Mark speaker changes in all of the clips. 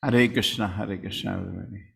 Speaker 1: Hare Krishna, everybody.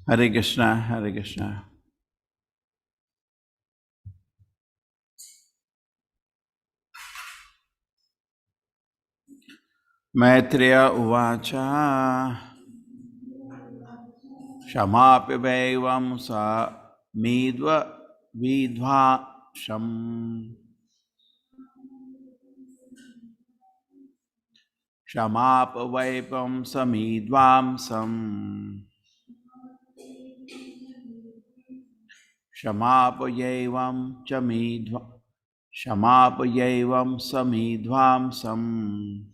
Speaker 1: Hare Krishna, Hare Krishna. Maitreya Uvacha Shamapi Vaivam Sa Midva Vidva Sham Shamapa Vaipam Samidvam Sam Shamapa Yevam Chamidva Shamapa Yevam Samidvam Sam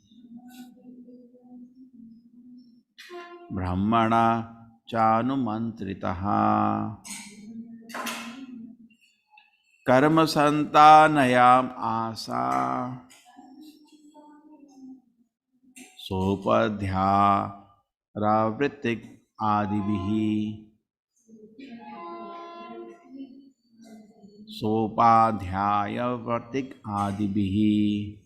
Speaker 1: Brahmana Chanumantritaha Karma Santanayam Asa Sopadhya Ravritik Adivihi Sopadhyaya Vratik Adivihi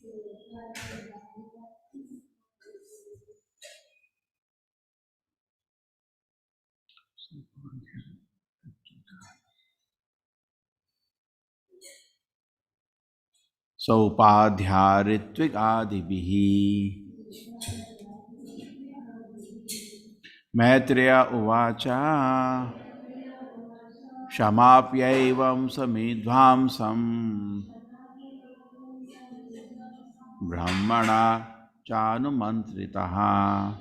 Speaker 1: Sopadhya Ritvik Adivihi Maitreya Uvacha Shamapyaivam Samidvamsam Brahmana Chanumantritaha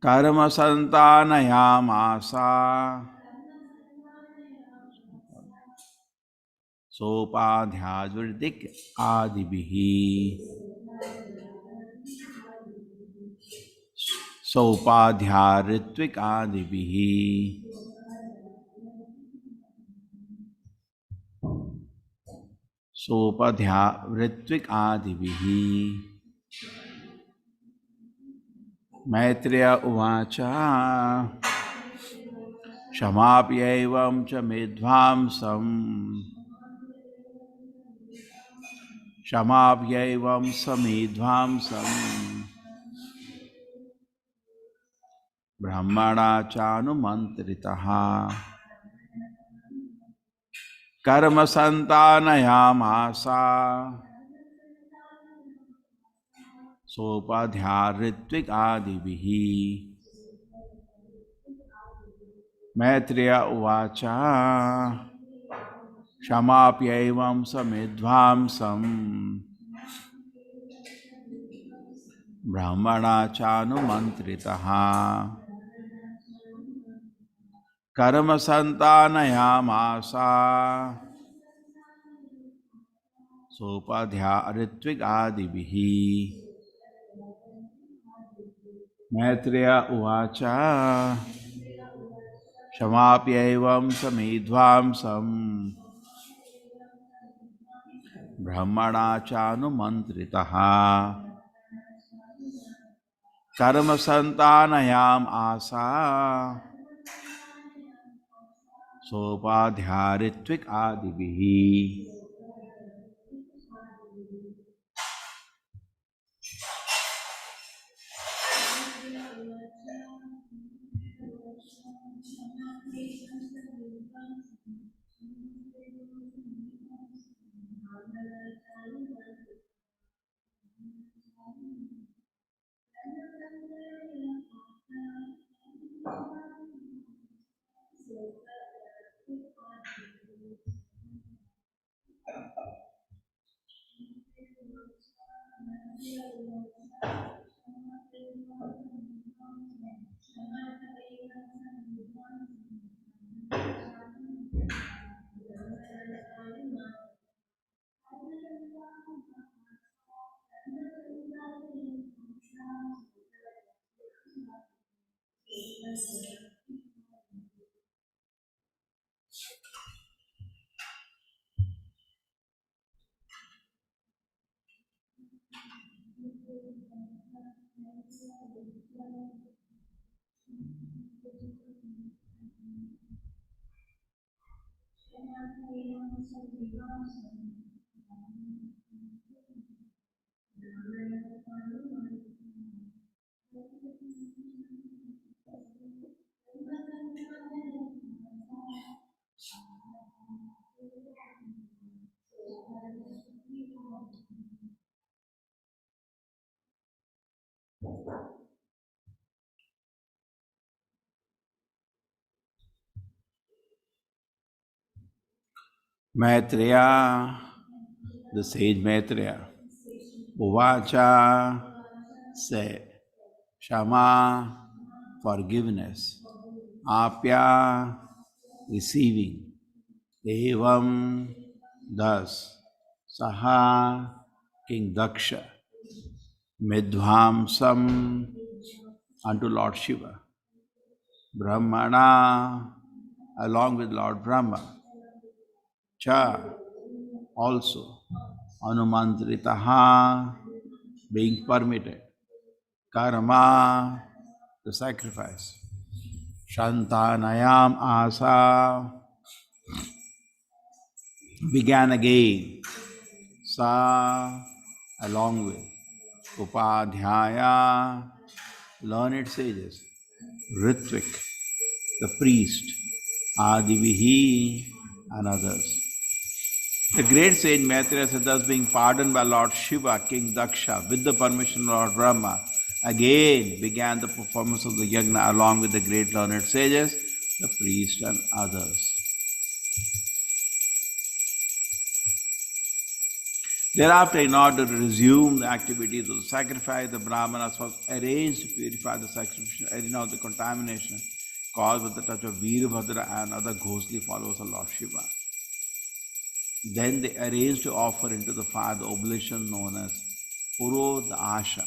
Speaker 1: Karma Santanayam Asa Sopadhyajvridik Adibihi Sopadhyaritwik Adibihi Sopadhyaritwik Adibihi Maitreya Uvacha Shamapyaivam Chamidvamsam Shamapyaivam Samidvamsam Brahmana Chanumantritaha Karma Santanayam Asa Sopadhyaritwik Adivihi Maitreya Uvacha Shamapyaivam Samidvamsam Brahmana Chanumantritaha Karma Santanayam Asa Sopadhyaritwik Adivihi Maitreya Uvacha Shamapyaivam Samidvamsam Brahmana Chanumantritaha Karma Santanayam Asa Sopadhyaritwik Adivihi Maitreya, the sage Maitreya, Uvacha said, Shama, forgiveness, Apya, receiving, Evam, thus, Saha, King Daksha, Midvamsam, unto Lord Shiva, Brahmana, along with Lord Brahma, Cha, also, Anumantritaha, being permitted, Karma, the sacrifice, Shantanayam Asa, began again, Sa, along with, Upadhyaya, learned sages, Ritvik, the priest, Adivihi, and others. The great sage Maitreya said, thus being pardoned by Lord Shiva, King Daksha, with the permission of Lord Brahma, again began the performance of the yajna along with the great learned sages, the priest and others. Thereafter, in order to resume the activities of the sacrifice, the Brahmanas was arranged to purify the sacrificial arena of the contamination caused with the touch of Veerbhadra and other ghostly followers of Lord Shiva. Then they arranged to offer into the fire the oblation known as Puro the Asha.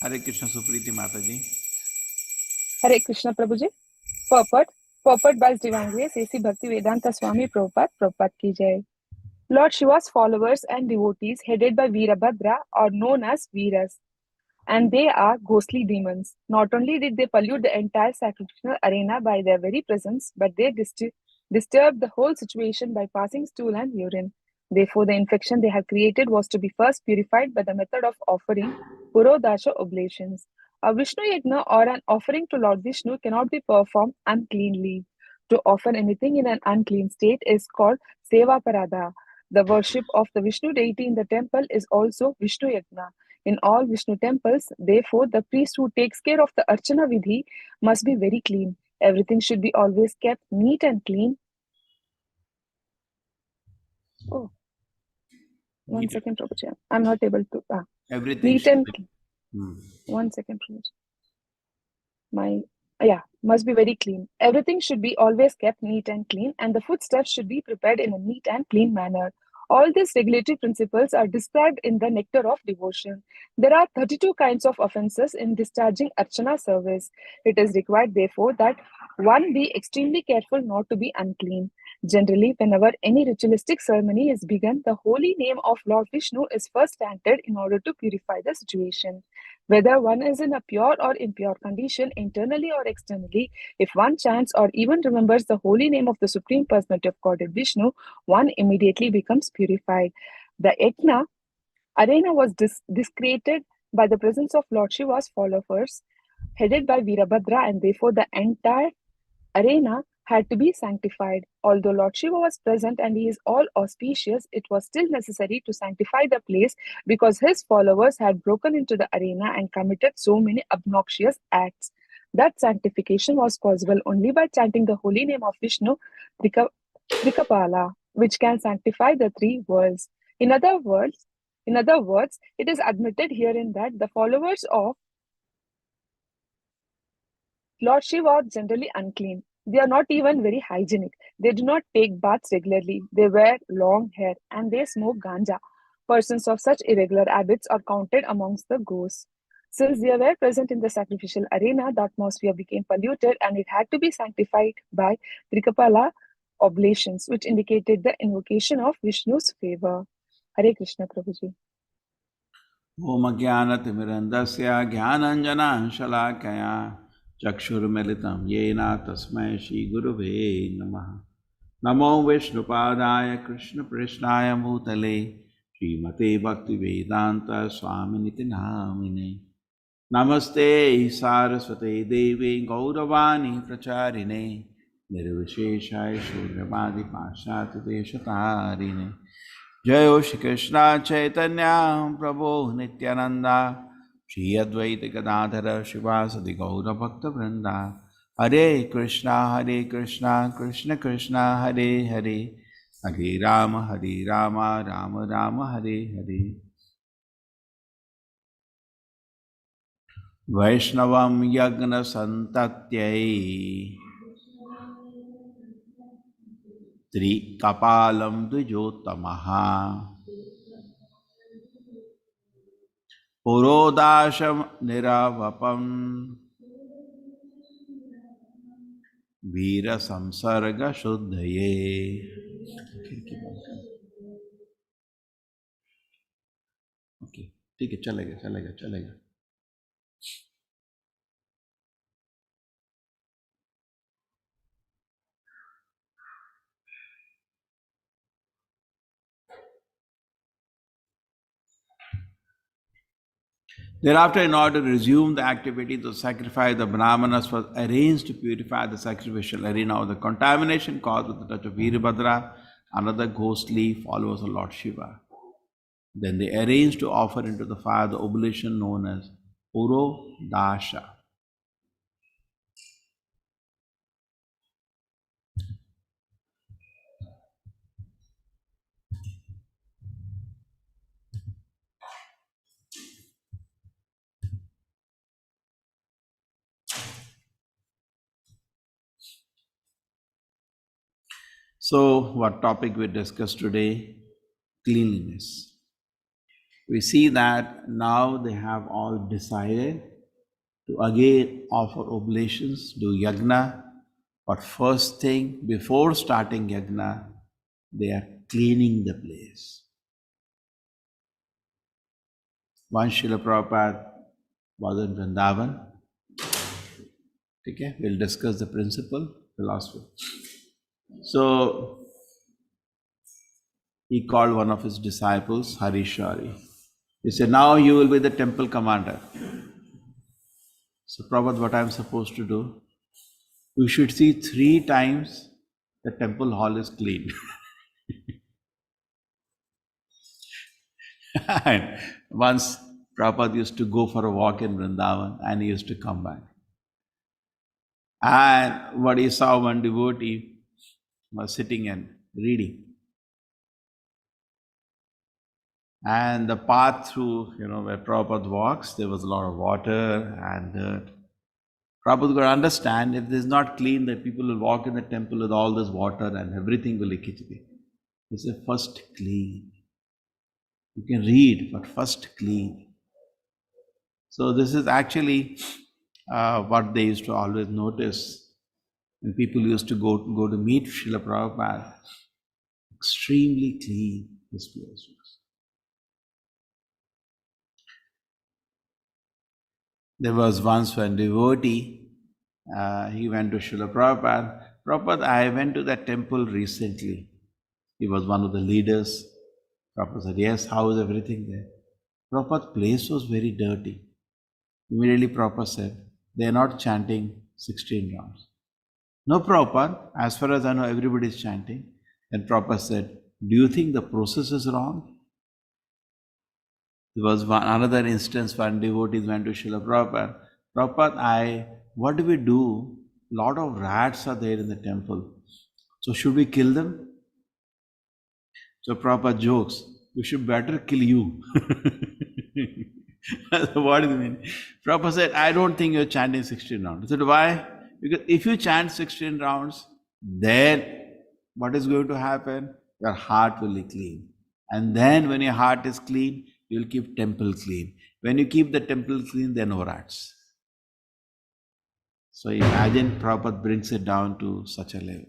Speaker 1: Hare Krishna Supriti Mataji.
Speaker 2: Hare Krishna Prabhuji. Purport by His Divine Grace A.C. Bhaktivedanta Swami Prabhupada ki jai. Lord Shiva's followers and devotees headed by Veerbhadra are known as Veeras, and they are ghostly demons. Not only did they pollute the entire sacrificial arena by their very presence, but they disturbed the whole situation by passing stool and urine. Therefore, the infection they had created was to be first purified by the method of offering Purodasha oblations. A Vishnu Yajna or an offering to Lord Vishnu cannot be performed uncleanly. To offer anything in an unclean state is called Seva Parada. The worship of the Vishnu deity in the temple is also Vishnu Yajna. In all Vishnu temples, therefore, the priest who takes care of the Archana Vidhi must be very clean. Everything should be always kept neat and clean. Oh, one second, Prabhuji. I'm not able to.
Speaker 1: Everything
Speaker 2: Neat and
Speaker 1: be.
Speaker 2: 1 second, Prabhuji. Must be very clean. Everything should be always kept neat and clean, and the foodstuffs should be prepared in a neat and clean manner. All these regulatory principles are described in the Nectar of Devotion. There are 32 kinds of offenses in discharging Archana service. It is required, therefore, that one be extremely careful not to be unclean. Generally, whenever any ritualistic ceremony is begun, the holy name of Lord Vishnu is first chanted in order to purify the situation. Whether one is in a pure or impure condition, internally or externally, if one chants or even remembers the holy name of the Supreme Personality of Godhead Vishnu, one immediately becomes purified. The Yajna arena was discreted by the presence of Lord Shiva's followers, headed by Veerbhadra, and therefore the entire arena had to be sanctified. Although Lord Shiva was present and he is all auspicious, it was still necessary to sanctify the place because his followers had broken into the arena and committed so many obnoxious acts. That sanctification was possible only by chanting the holy name of Vishnu, Trikapala, which can sanctify the three worlds. In other words, it is admitted herein that the followers of Lord Shiva are generally unclean. They are not even very hygienic. They do not take baths regularly. They wear long hair and they smoke ganja. Persons of such irregular habits are counted amongst the ghosts. Since they were present in the sacrificial arena, the atmosphere became polluted and it had to be sanctified by Trikapala oblations, which indicated the invocation of Vishnu's favor. Hare Krishna, Prabhuji.
Speaker 1: Om Jnanatimirandasya Jnananjana Shalakaya Chakshurmilitam Yena Tasmai Shri Guruve Namaha Namo Vishnupadaya Krishna Prishnaya Bhutale Srimate Bhaktivedanta Swaminiti Namine Namaste Saraswate Devi Gauravani Pracharine Nirvisheshaya Shunyamadi Pashati Deshatarine Jai Shri Krishna Chaitanya Prabhu Nityananda Shri Advaita Gadadhara Shivasadi Gaura Bhakta Vrinda Hare Krishna Krishna Krishna Hare Hare Hare Rama Rama Rama Hare Hare Vaishnavam Yagna Santatyai Tri Kapalam Dvijotamaha Purodasham Niravapam Veera Samsarga Shuddhaye. Okay, ठीक है, चलेगा. Thereafter, in order to resume the activity to sacrifice, the Brahmanas was arranged to purify the sacrificial arena of the contamination caused with the touch of Veerabhadra, another ghostly followers of Lord Shiva. Then they arranged to offer into the fire the oblation known as Purodasha. So, what topic we discussed today? Cleanliness. We see that now they have all decided to again offer oblations, do yagna, but first thing, before starting yagna, they are cleaning the place. Once Srila Prabhupada was in Vrindavan, okay, we'll discuss the principle, philosophy. So, he called one of his disciples, Harishari. He said, now you will be the temple commander. So, Prabhupada, what I am supposed to do? You should see 3 times the temple hall is clean. And once Prabhupada used to go for a walk in Vrindavan and he used to come back. And what he saw, one devotee was sitting and reading. And the path through, where Prabhupada walks, there was a lot of water and dirt. Prabhupada could understand if this is not clean, that people will walk in the temple with all this water and everything will leak. He said, first clean. You can read, but first clean. So this is actually what they used to always notice when people used to go to meet Srila Prabhupada. Extremely clean this place was. There was once one devotee, he went to Srila Prabhupada. Prabhupada, I went to that temple recently. He was one of the leaders. Prabhupada said, yes, how is everything there? Prabhupada's place was very dirty. Immediately Prabhupada said, they are not chanting 16 rounds. No, Prabhupada, as far as I know, everybody is chanting. And Prabhupada said, do you think the process is wrong? There was another instance, one devotee went to Srila Prabhupada. Prabhupada, what do we do? A lot of rats are there in the temple. So should we kill them? So Prabhupada jokes, we should better kill you. What do you mean? Prabhupada said, I don't think you're chanting 16 rounds. He said, why? Because if you chant 16 rounds, then what is going to happen? Your heart will be clean. And then when your heart is clean, you'll keep temple clean. When you keep the temple clean, there are no rats. So imagine Prabhupada brings it down to such a level.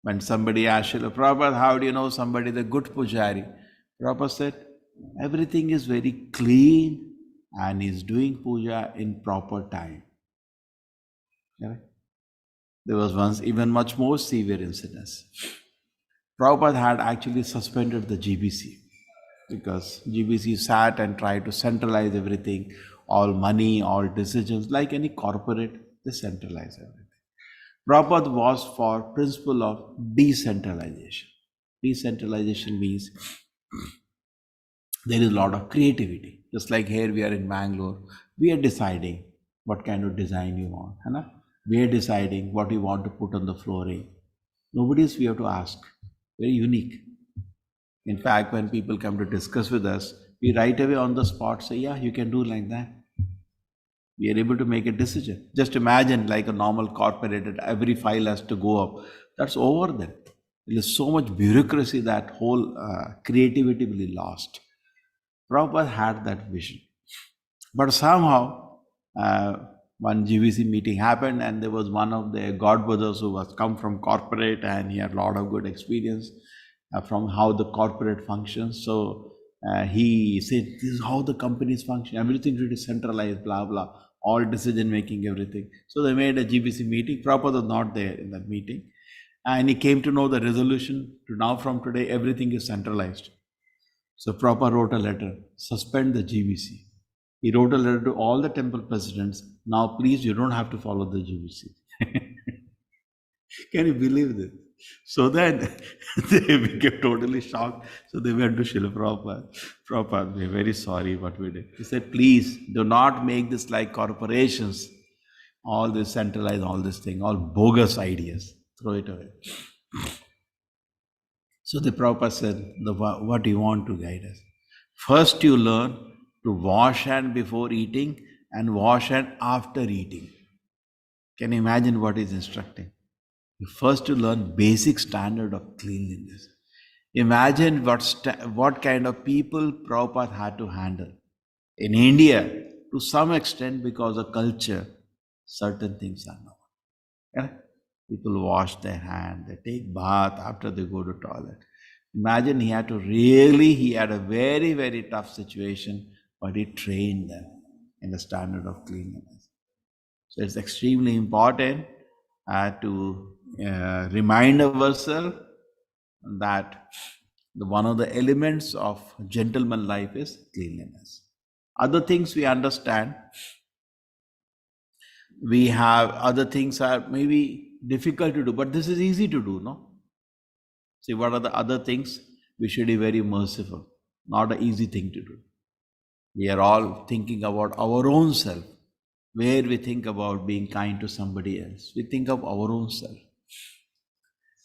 Speaker 1: When somebody asked Srila Prabhupada, how do you know somebody is a good pujari? Prabhupada said, everything is very clean and is doing puja in proper time. Correct? There was once even much more severe incidents. Prabhupada had actually suspended the GBC because GBC sat and tried to centralize everything, all money, all decisions, like any corporate, they centralize everything. Prabhupada was for principle of decentralization. Decentralization means there is a lot of creativity. Just like here we are in Bangalore, we are deciding what kind of design you want. Hai? We are deciding what we want to put on the flooring. Nobody is we have to ask. Very unique. In fact, when people come to discuss with us, we right away on the spot say, yeah, you can do like that. We are able to make a decision. Just imagine like a normal corporate, every file has to go up. That's over then. There is so much bureaucracy that whole creativity will be lost. Prabhupada had that vision. But somehow, one GVC meeting happened and there was one of the godbrothers who was come from corporate and he had a lot of good experience from how the corporate functions. So he said, this is how the companies function. Everything is decentralized, blah, blah, all decision making, everything. So they made a GBC meeting. Prabhupada was not there in that meeting. And he came to know the resolution to now from today, everything is centralized. So Prabhupada wrote a letter, suspend the GBC. He wrote a letter to all the temple presidents. Now, please, you don't have to follow the GBC. Can you believe this? So then they became totally shocked. So they went to Srila Prabhupada. Prabhupada, we're very sorry what we did. He said, please do not make this like corporations. All this centralized, all this thing, all bogus ideas. Throw it away. So the Prabhupada said, what do you want to guide us? First you learn to wash hand before eating and wash hand after eating. Can you imagine what he's instructing? First to learn basic standard of cleanliness. Imagine what kind of people Prabhupada had to handle. In India, to some extent because of culture, certain things are known. Yeah? People wash their hand, they take bath after they go to toilet. Imagine he had a very, very tough situation, but he trained them in the standard of cleanliness. So it's extremely important to remind ourselves that one of the elements of gentleman life is cleanliness. Other things we understand, we have other things are maybe difficult to do, but this is easy to do, no? See, what are the other things? We should be very merciful, not an easy thing to do. We are all thinking about our own self. Where we think about being kind to somebody else, we think of our own self.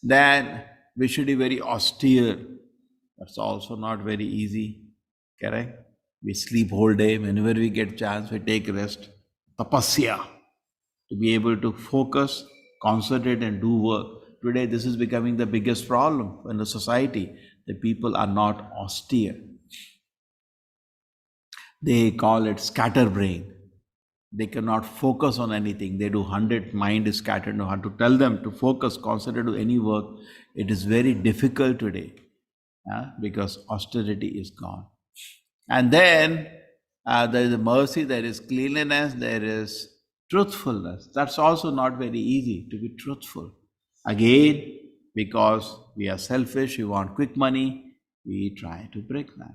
Speaker 1: Then we should be very austere. That's also not very easy. Correct? We sleep whole day. Whenever we get chance, we take rest. Tapasya. To be able to focus, concentrate and do work. Today this is becoming the biggest problem in the society. The people are not austere. They call it scatterbrain. They cannot focus on anything. They do 100, mind is scattered. No, to tell them to focus, concentrate on any work, it is very difficult today because austerity is gone. And then there is mercy, there is cleanliness, there is truthfulness. That's also not very easy to be truthful. Again, because we are selfish, we want quick money, we try to break that.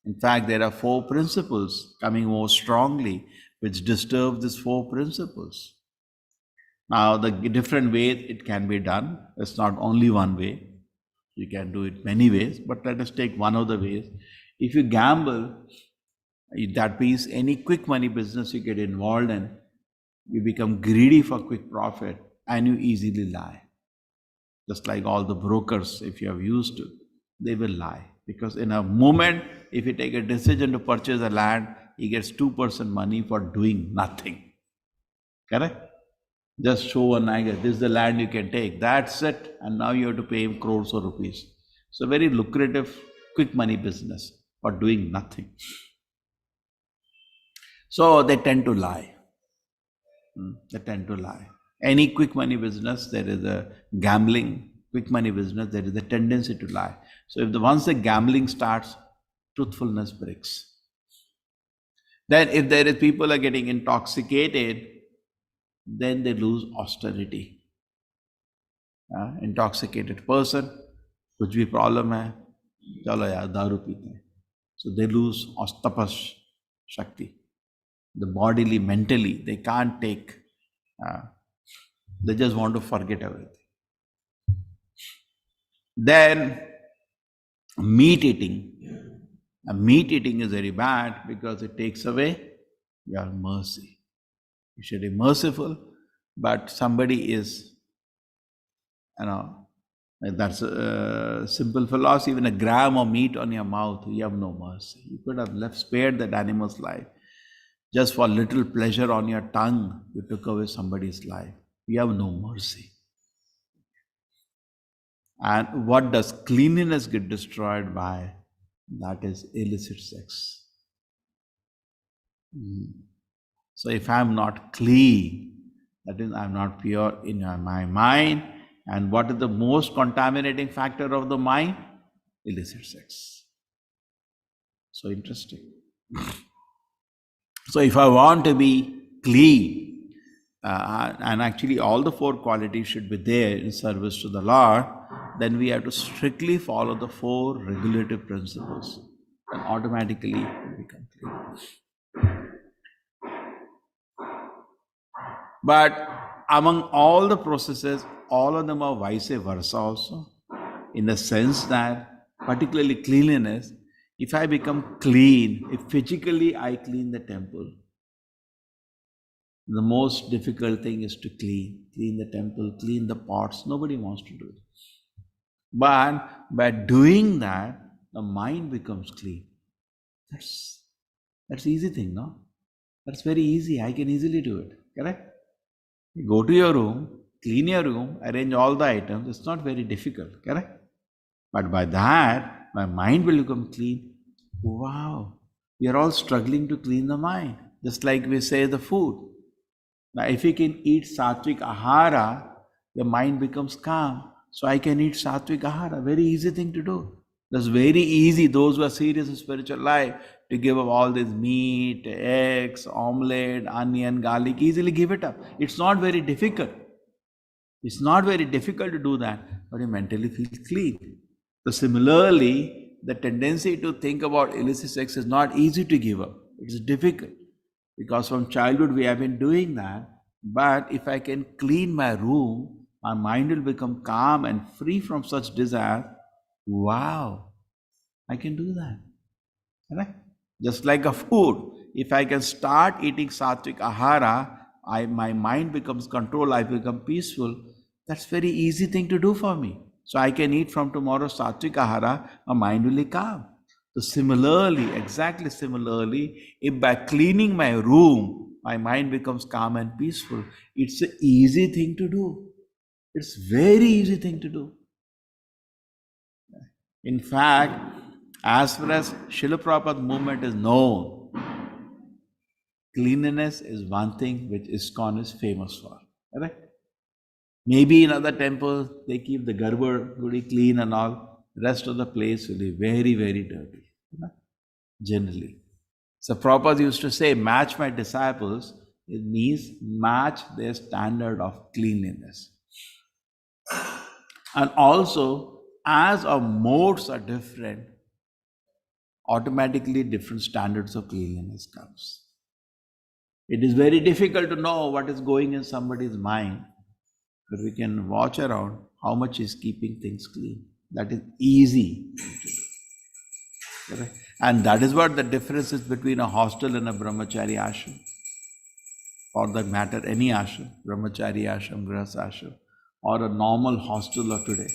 Speaker 1: In fact, there are 4 principles coming more strongly which disturb these 4 principles. Now, the different ways it can be done. It's not only one way. You can do it many ways, but let us take one of the ways. If you gamble, that means any quick money business you get involved in, you become greedy for quick profit and you easily lie. Just like all the brokers, if you have used to, they will lie. Because in a moment, if you take a decision to purchase a land, he gets 2% money for doing nothing. Correct? Just show an idea, this is the land you can take, that's it, and now you have to pay him crores of rupees. So very lucrative, quick money business for doing nothing. So they tend to lie. They tend to lie. Any quick money business, there is a gambling, quick money business, there is a tendency to lie. So if once the gambling starts, truthfulness breaks. Then if there is people are getting intoxicated, then they lose austerity. Intoxicated person, कुछ भी problem है, चलो यार दारू पीते हैं. So they lose tapas shakti. The bodily, mentally, they can't take. They just want to forget everything. Then meat eating. Meat eating is very bad because it takes away your mercy. You should be merciful, but somebody is, that's a simple philosophy. Even a gram of meat on your mouth, you have no mercy. You could have spared that animal's life. Just for little pleasure on your tongue, you took away somebody's life. You have no mercy. And what does cleanliness get destroyed by? That is illicit sex. So if I am not clean, that is, I am not pure in my mind. And what is the most contaminating factor of the mind? Illicit sex. So interesting. So if I want to be clean, and actually all the 4 qualities should be there in service to the Lord, then we have to strictly follow the 4 regulative principles, and automatically we become clean. But among all the processes, all of them are vice versa also, in the sense that, particularly cleanliness, if I become clean, if physically I clean the temple, the most difficult thing is to clean the temple, clean the pots. Nobody wants to do it. But by doing that, the mind becomes clean. That's easy thing, no? That's very easy. I can easily do it. Correct? You go to your room, clean your room, arrange all the items. It's not very difficult. Correct? But by that, my mind will become clean. Wow. We are all struggling to clean the mind. Just like we say the food. Now, if you can eat sattvic ahara, your mind becomes calm. So I can eat sattvic ahara. Very easy thing to do. That's very easy. Those who are serious in spiritual life, to give up all this meat, eggs, omelette, onion, garlic, easily give it up. It's not very difficult. It's not very difficult to do that, but you mentally feel clean. So similarly, the tendency to think about illicit sex is not easy to give up. It's difficult. Because from childhood we have been doing that. But if I can clean my room, my mind will become calm and free from such desire. Wow, I can do that. Right? Just like a food. If I can start eating sattvic ahara, my mind becomes controlled, I become peaceful. That's very easy thing to do for me. So I can eat from tomorrow sattvic ahara, my mind will be calm. So similarly, exactly similarly, if by cleaning my room, my mind becomes calm and peaceful, it's an easy thing to do. It's very easy thing to do. In fact, as far as Srila Prabhupada movement is known, cleanliness is one thing which ISKCON is famous for. Correct? Maybe in other temples, they keep the Garbha Gudi clean and all. The rest of the place will be very, very dirty. Generally. So Prabhupada used to say, match my disciples. It means match their standard of cleanliness. And also, as our modes are different, automatically different standards of cleanliness comes. It is very difficult to know what is going in somebody's mind, but we can watch around how much is keeping things clean. That is easy to do. Correct? And that is what the difference is between a hostel and a brahmachari ashram. For that matter, any ashram, brahmachari ashram, grihastha ashram, or a normal hostel of today.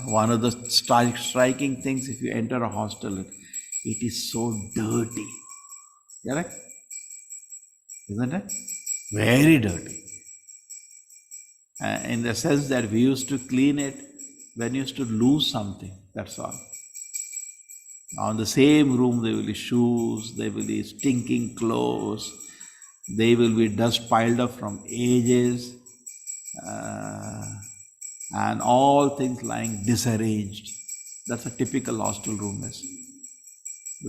Speaker 1: One of the striking things, if you enter a hostel, it is so dirty. Correct? Isn't it? Very dirty. In the sense that we used to clean it when we used to lose something, that's all. On the same room, there will be shoes, there will be stinking clothes, there will be dust piled up from ages, and all things lying disarranged. That's a typical hostel room is.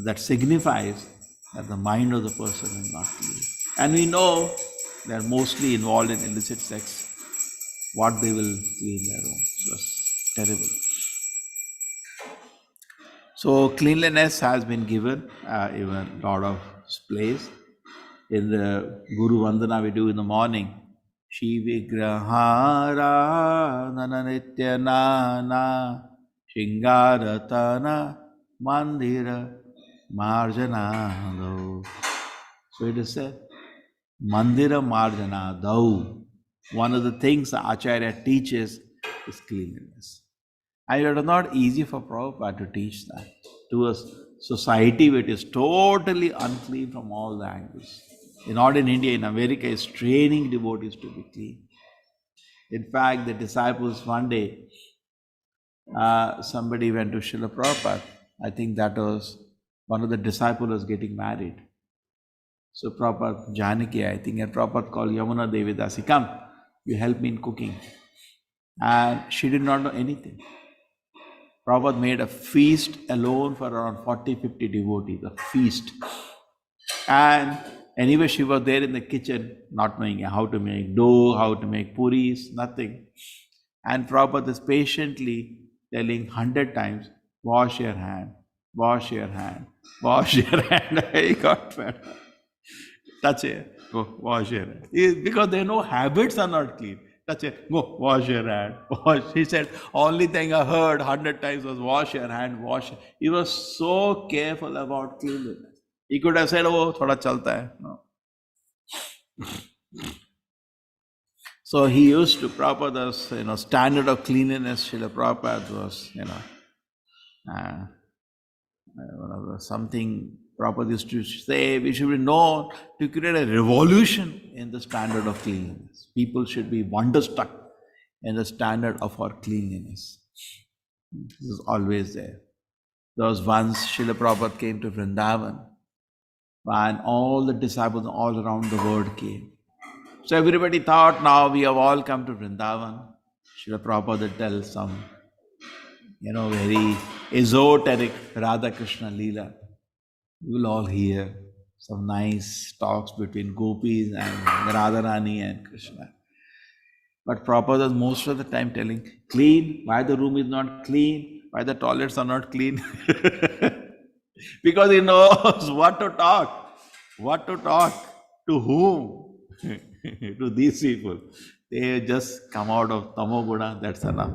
Speaker 1: That signifies that the mind of the person is not clean. And we know they are mostly involved in illicit sex. What they will clean their room. So it's terrible. So cleanliness has been given even a lot of place. In the Guru Vandana we do in the morning, Shi Vigrahara Nananitya Nana Shingaratana Mandira Marjana. So it is said, Mandira Marjana Dau. One of the things the Acharya teaches is cleanliness. And it is not easy for Prabhupada to teach that to a society which is totally unclean from all the angles. Not in India, in America, is training devotees to be clean. In fact, the disciples one day, somebody went to Srila Prabhupada. I think that was one of the disciples was getting married. So Prabhupada, Janaki, I think, and Prabhupada called Yamuna Devi Dasi, come, you help me in cooking. And she did not know anything. Prabhupada made a feast alone for around 40-50 devotees, a feast. And anyway, she was there in the kitchen, not knowing how to make dough, how to make puris, nothing. And Prabhupada is patiently telling 100 times, wash your hand, wash your hand, wash your hand. He got fed up. Touch it, go wash your hand. Because their no habits are not clean. Touch it, go wash your hand. Wash. He said, only thing I heard 100 times was wash your hand, wash. He was so careful about cleanliness. He could have said, oh, thoda chalta hai. No. So he used to, Prabhupada's, standard of cleanliness, Srila Prabhupada was, something Prabhupada used to say, we should be known to create a revolution in the standard of cleanliness. People should be wonderstruck in the standard of our cleanliness. This is always there. There was once Srila Prabhupada came to Vrindavan, and all the disciples all around the world came. So everybody thought, now we have all come to Vrindavan. Srila Prabhupada tells some, very esoteric Radha Krishna Leela. You will all hear some nice talks between gopis and Radharani and Krishna. But Prabhupada is most of the time telling, clean, why the room is not clean, why the toilets are not clean. Because he knows what to talk, to whom, to these people. They just come out of Tamoguna, that's enough.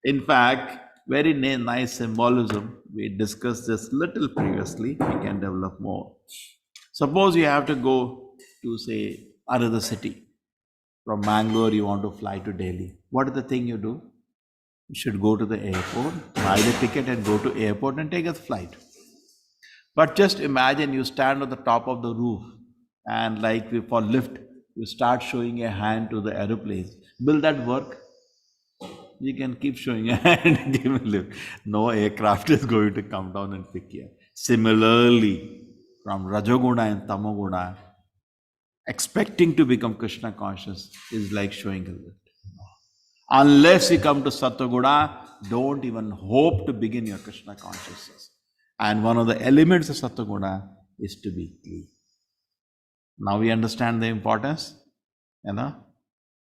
Speaker 1: In fact, very nice symbolism. We discussed this little previously. We can develop more. Suppose you have to go to, say, another city. From Mangalore, you want to fly to Delhi. What is the thing you do? You should go to the airport, buy the ticket and go to airport and take a flight. But just imagine you stand on the top of the roof and for lift, you start showing a hand to the aeroplanes. Will that work? You can keep showing a hand and give a lift. No aircraft is going to come down and pick you up. Similarly, from Rajoguna and Tamoguna, expecting to become Krishna conscious is like showing a lift. Unless you come to Sattva-guna, don't even hope to begin your Krishna consciousness. And one of the elements of Sattva-guna is to be clean. Now we understand the importance.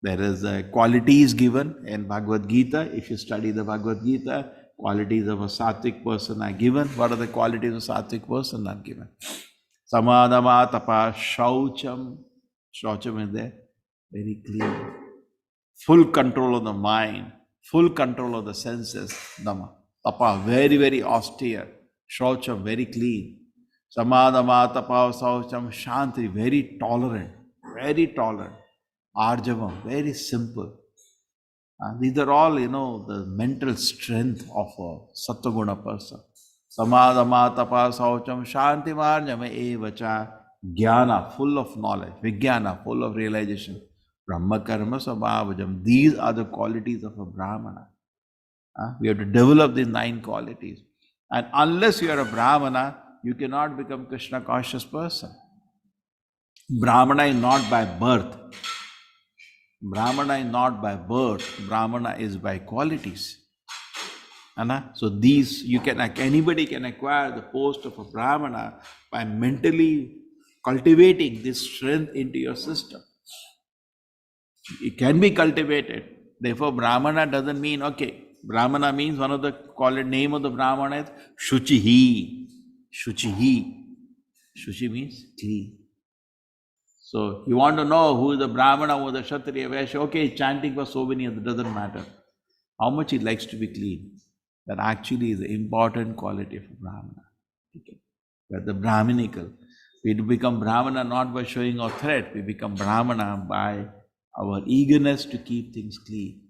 Speaker 1: There is qualities given in Bhagavad Gita. If you study the Bhagavad Gita, qualities of a sattvic person are given. What are the qualities of a sattvic person are given? Samadama, tapa, shaucham. Shaucham is there, very clean. Full control of the mind, full control of the senses. Dhamma. Tapa, very, very austere. Shaucham, very clean. Samadama, tapa, shaucham, shanti, very tolerant, very tolerant. Arjavam, very simple. These are all, the mental strength of a Sattva-guna person. Samadama, tapa, saucham, shanti, marjama, evacha. Jnana, full of knowledge. Vijnana, full of realization. Brahma karma svabhavajam. These are the qualities of a Brahmana. We have to develop these 9 qualities. And unless you are a Brahmana, you cannot become Krishna conscious person. Brahmana is not by birth. Brahmana is not by birth. Brahmana is by qualities. So these anybody can acquire the post of a Brahmana by mentally cultivating this strength into your system. It can be cultivated. Therefore, Brahmana doesn't mean, okay, Brahmana means one of the name of the Brahmana is Shuchihi. Shuchihi. Shuchi means clean. So you want to know who is the Brahmana, who is the Kshatriya, Vaishya, okay, chanting for so many, it doesn't matter. How much he likes to be clean. That actually is the important quality of a Brahmana. Okay. But the Brahminical. We become Brahmana not by showing our threat, we become Brahmana by our eagerness to keep things clean.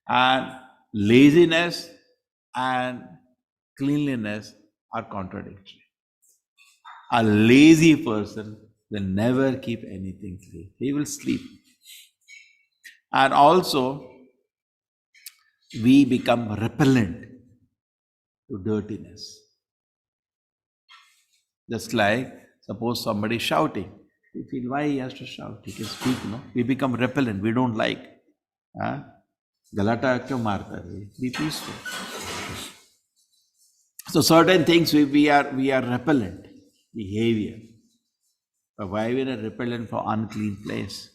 Speaker 1: And laziness and cleanliness are contradictory. A lazy person will never keep anything clean. He will sleep. And also, we become repellent to dirtiness. Just like, suppose somebody is shouting. We feel, why he has to shout? He can speak, no? We become repellent. We don't like. Galata kyo marta hai? Be peaceful. So certain things we are repellent. Behavior. But why we are repellent for unclean place?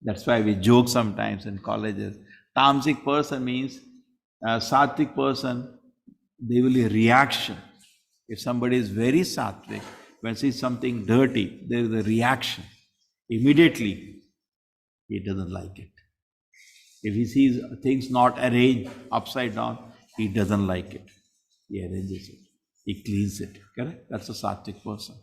Speaker 1: That's why we joke sometimes in colleges. Tamasic person means sattvic person, there will be a reaction. If somebody is very sattvic, when sees something dirty, there is a reaction. Immediately, he doesn't like it. If he sees things not arranged upside down, he doesn't like it. He arranges it. He cleans it. Correct? That's a sattvic person.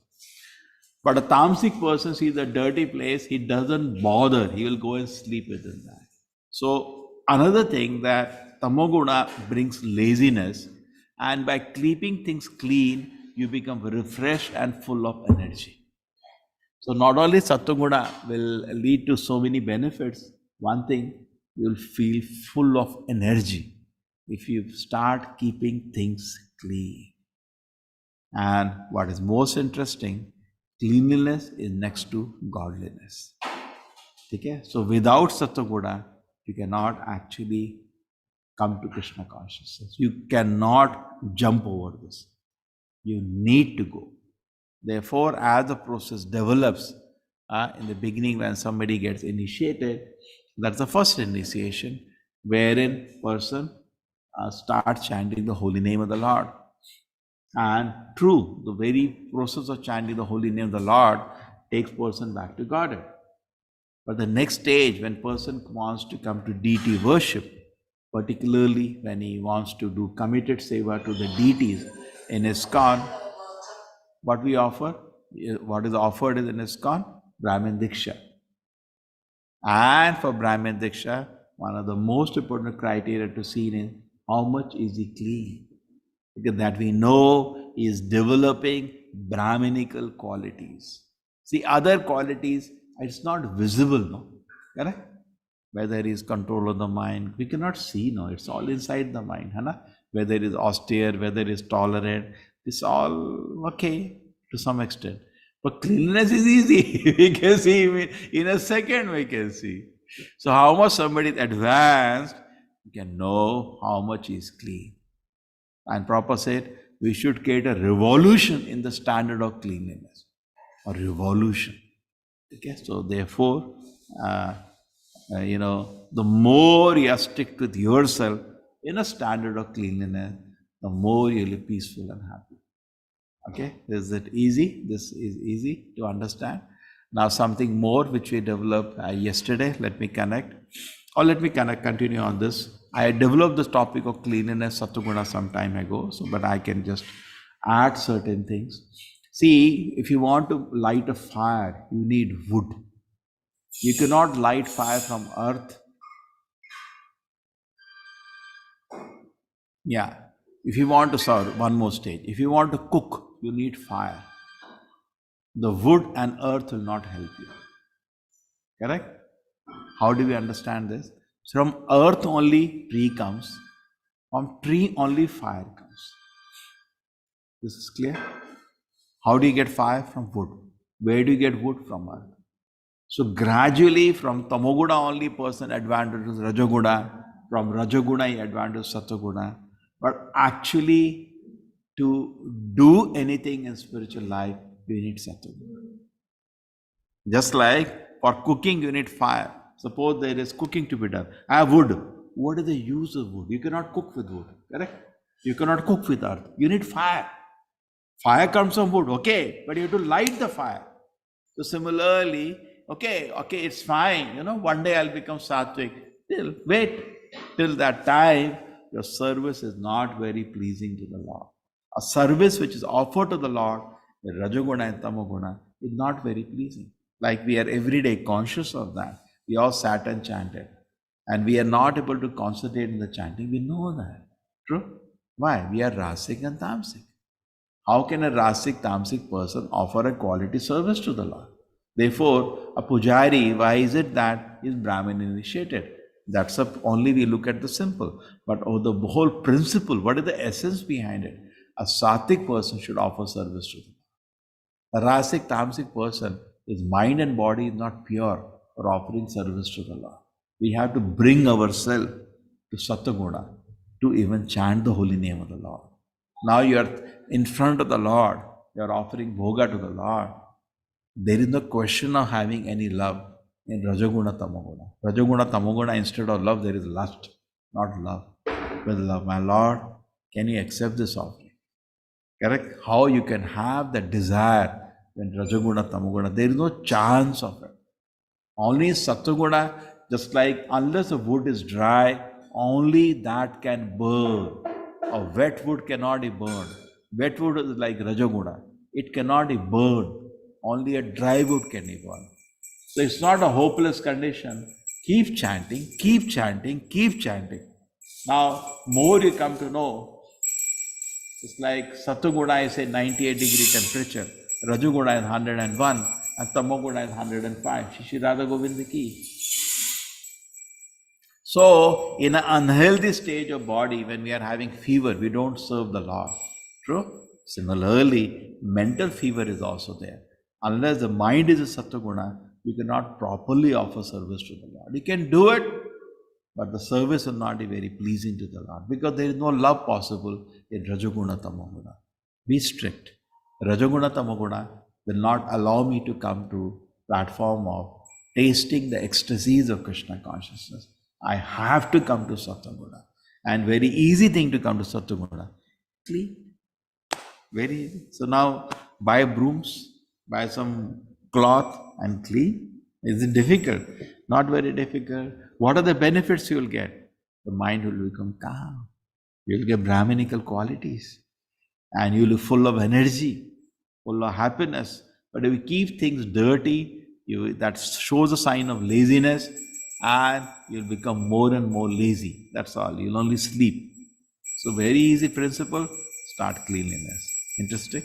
Speaker 1: But a tamasic person sees a dirty place, he doesn't bother. He will go and sleep within that. So another thing that tamoguna brings laziness, and by keeping things clean, you become refreshed and full of energy. So not only sattva will lead to so many benefits, one thing, you will feel full of energy if you start keeping things clean. And what is most interesting, cleanliness is next to godliness. Okay? So without sattva you cannot actually come to Krishna consciousness. You cannot jump over this. You need to go. Therefore, as the process develops, in the beginning when somebody gets initiated, that's the first initiation, wherein person starts chanting the holy name of the Lord. And true, the very process of chanting the holy name of the Lord takes person back to Godhead. But the next stage, when person wants to come to deity worship, particularly when he wants to do committed seva to the deities in ISKCON, what we offer, what is offered in ISKCON? Brahmin Diksha. And for Brahmin Diksha, one of the most important criteria to see is how much is he clean. Because that we know is developing Brahminical qualities. See, other qualities, it's not visible, no? Correct? Whether it is control of the mind, we cannot see, no? It's all inside the mind, huh? Whether it is austere, whether it is tolerant, it's all okay to some extent. But cleanliness is easy. We can see in a second, we can see. So how much somebody is advanced, you can know how much is clean. And Prabhupada said, we should create a revolution in the standard of cleanliness. A revolution. Okay, so therefore, the more you are strict with yourself in a standard of cleanliness, the more you'll be peaceful and happy. Okay, is it easy? This is easy to understand. Now something more which we developed yesterday, let me continue on this. I developed this topic of cleanliness, sattva some time ago, but I can just add certain things. See, if you want to light a fire, you need wood. You cannot light fire from earth. Yeah. If you want to serve, one more stage. If you want to cook, you need fire. The wood and earth will not help you. Correct? How do we understand this? From earth only tree comes, from tree only fire comes. This is clear? How do you get fire? From wood. Where do you get wood? From earth. So gradually from Tamoguna only person advanced to Rajoguna, from Rajoguna he advanced to Satoguna. But actually to do anything in spiritual life, you need Satoguna. Just like for cooking you need fire. Suppose there is cooking to be done. I have wood. What is the use of wood? You cannot cook with wood, correct? You cannot cook with earth. You need fire. Fire comes from wood, okay, but you have to light the fire. So similarly, okay, it's fine. One day I'll become sattvic. Wait till that time. Your service is not very pleasing to the Lord. A service which is offered to the Lord, the Rajoguna and Tamoguna, is not very pleasing. Like we are every day conscious of that. We all sat and chanted, and we are not able to concentrate in the chanting. We know that. True? Why? We are Rasik and Tamsik. How can a Rasik, Tamsik person offer a quality service to the Lord? Therefore, a pujari, why is it that he is Brahmin initiated? That's only we look at the simple. But the whole principle, what is the essence behind it? A Sattvic person should offer service to the Lord. A Rasik, Tamsik person, his mind and body is not pure for offering service to the Lord. We have to bring ourselves to Sattaguna to even chant the holy name of the Lord. Now you are in front of the Lord, you are offering bhoga to the Lord. There is no question of having any love in Rajoguna Tamoguna. Rajoguna Tamoguna, instead of love, there is lust, not love. With love, my Lord, can you accept this offering? Correct? How you can have that desire when Rajoguna Tamoguna, there is no chance of it. Only Sattaguna, just like unless the wood is dry, only that can burn. A wet wood cannot be burned. Wet wood is like Rajoguna. It cannot be burned. Only a dry wood can be burned. So it's not a hopeless condition. Keep chanting, keep chanting, keep chanting. Now, more you come to know, it's like Sattaguna is a 98-degree temperature, Rajoguna is 101, and Tamoguna is 105. Shri Radha Govinda ki. So, in an unhealthy stage of body, when we are having fever, we don't serve the Lord. True? Similarly, mental fever is also there. Unless the mind is a Sattaguna, you cannot properly offer service to the Lord. You can do it, but the service will not be very pleasing to the Lord because there is no love possible in Rajoguna Tamoguna. Be strict. Rajoguna Tamoguna will not allow me to come to platform of tasting the ecstasies of Krishna consciousness. I have to come to Sattaguna. And very easy thing to come to Sattaguna. Clean. Very easy. So now buy brooms, buy some cloth and clean. Is it difficult? Not very difficult. What are the benefits you will get? The mind will become calm. You will get Brahminical qualities. And you will be full of energy, full of happiness. But if you keep things dirty, that shows a sign of laziness, and you'll become more and more lazy. That's all. You'll only sleep. So very easy principle, start cleanliness. Interesting?